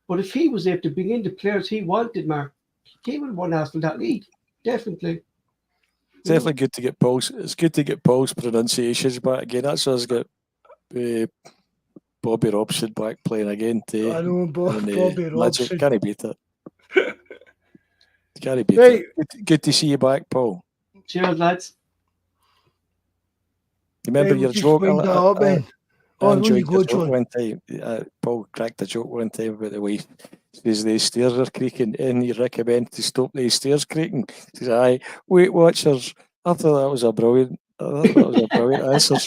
But if he was able to bring in the players he wanted, Mark, he would have won Arsenal that league. Definitely. Definitely good to get Paul's. It's good to get Paul's pronunciations back again. That's us got Bobby Robson back playing again too. I know, Bobby Robson. Can't beat it. Can't beat it. Good to see you back, Paul. Cheers, lads. Remember your joke? I enjoyed go, your joke one time. Paul cracked a joke one time about the wife. Says the stairs are creaking, and you recommend to stop the stairs creaking. He says, "Aye, Weight Watchers." I thought that was a brilliant. Answer.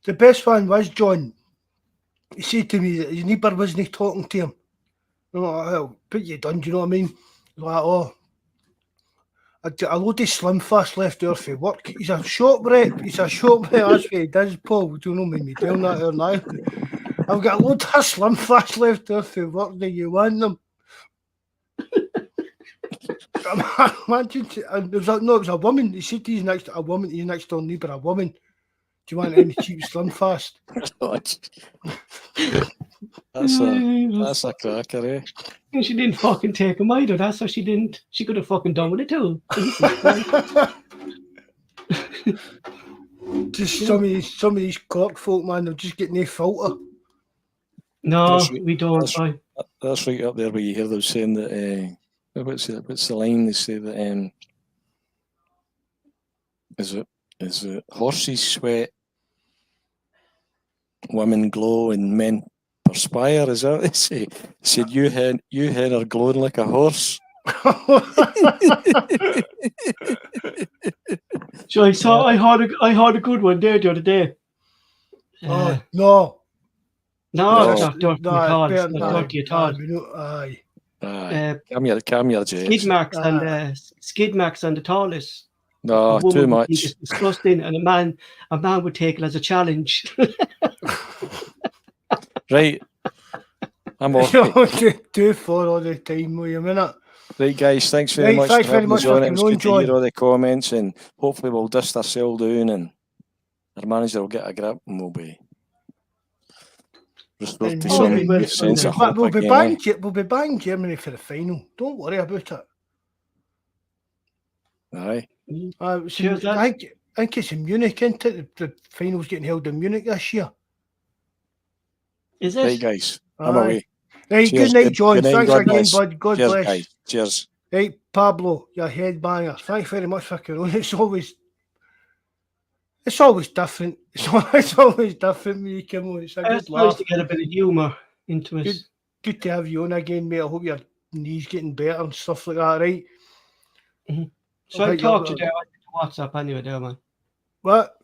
The best one was John. He said to me that his neighbour wasn't talking to him. I'm like, well, what you done? Do you know what I mean? Like, oh, a load of slim fast left there for work. He's a shop rep. That's what he does, Paul. Do you know me telling that or now? I've got a load of slim fast left there for work. Do you want them? Imagine, it was a woman. He said to his next door neighbour, a woman. Do you want any cheap slim fast? That's a cracker, eh? And she didn't fucking take him either. That's what she didn't. She could have fucking done with it too. Just some of these Cork folk, man, they're just getting no filter. No, we don't. That's right up there where you hear them saying that. What's the line? They say that is it horses sweat, women glow, and men perspire? Is that what they say? They said you hen are glowing like a horse. So I heard a good one there the other day. No, not dirty at all. Aye. Calm your jets. Skid marks and the tallest. No, too much. It's disgusting, and a man would take it as a challenge. Right. I'm off. Too far all the time, will you a minute? Right, guys, thanks very much for having us on. It was good to hear all the comments, and hopefully we'll dust ourselves down and our manager will get a grip and we'll be restored to some sense of hope we'll be again. We'll be buying Germany for the final. Don't worry about it. Aye. I think it's in Munich, isn't it? The final's getting held in Munich this year. Is it? Right, guys. I'm away. Right, cheers, good night, John. good night, Thanks God again, bless. bud. God Cheers, bless. Guys. Cheers. Right, Pablo, your headbanger. Thanks very much for coming on. It's always It's always different. It's always different with you, Kimmo. It's a It's good nice laugh. to get a bit of humour into it. Good to have you on again, mate. I hope your knees getting better and stuff like that, right? So I'll I hit you up talked to you with- there on the WhatsApp anyway, there, man. What?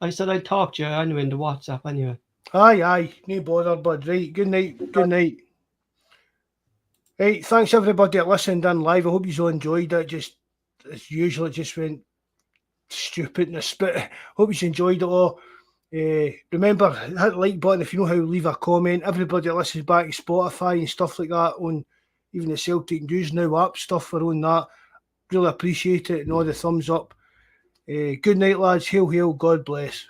I said I'd talk to you anyway in the WhatsApp anyway. Aye. No bother, bud. Right. Good night. Good night. Right. Thanks everybody that listened in live. I hope you all enjoyed it. Just as usual, it just went stupid in the spit. Hope you enjoyed it all. Remember, hit the like button if you know how to leave a comment. Everybody that listens back to Spotify and stuff like that on even the Celtic News Now app stuff are on that. Really appreciate it and all the thumbs up. Good night, lads. Hail, hail. God bless.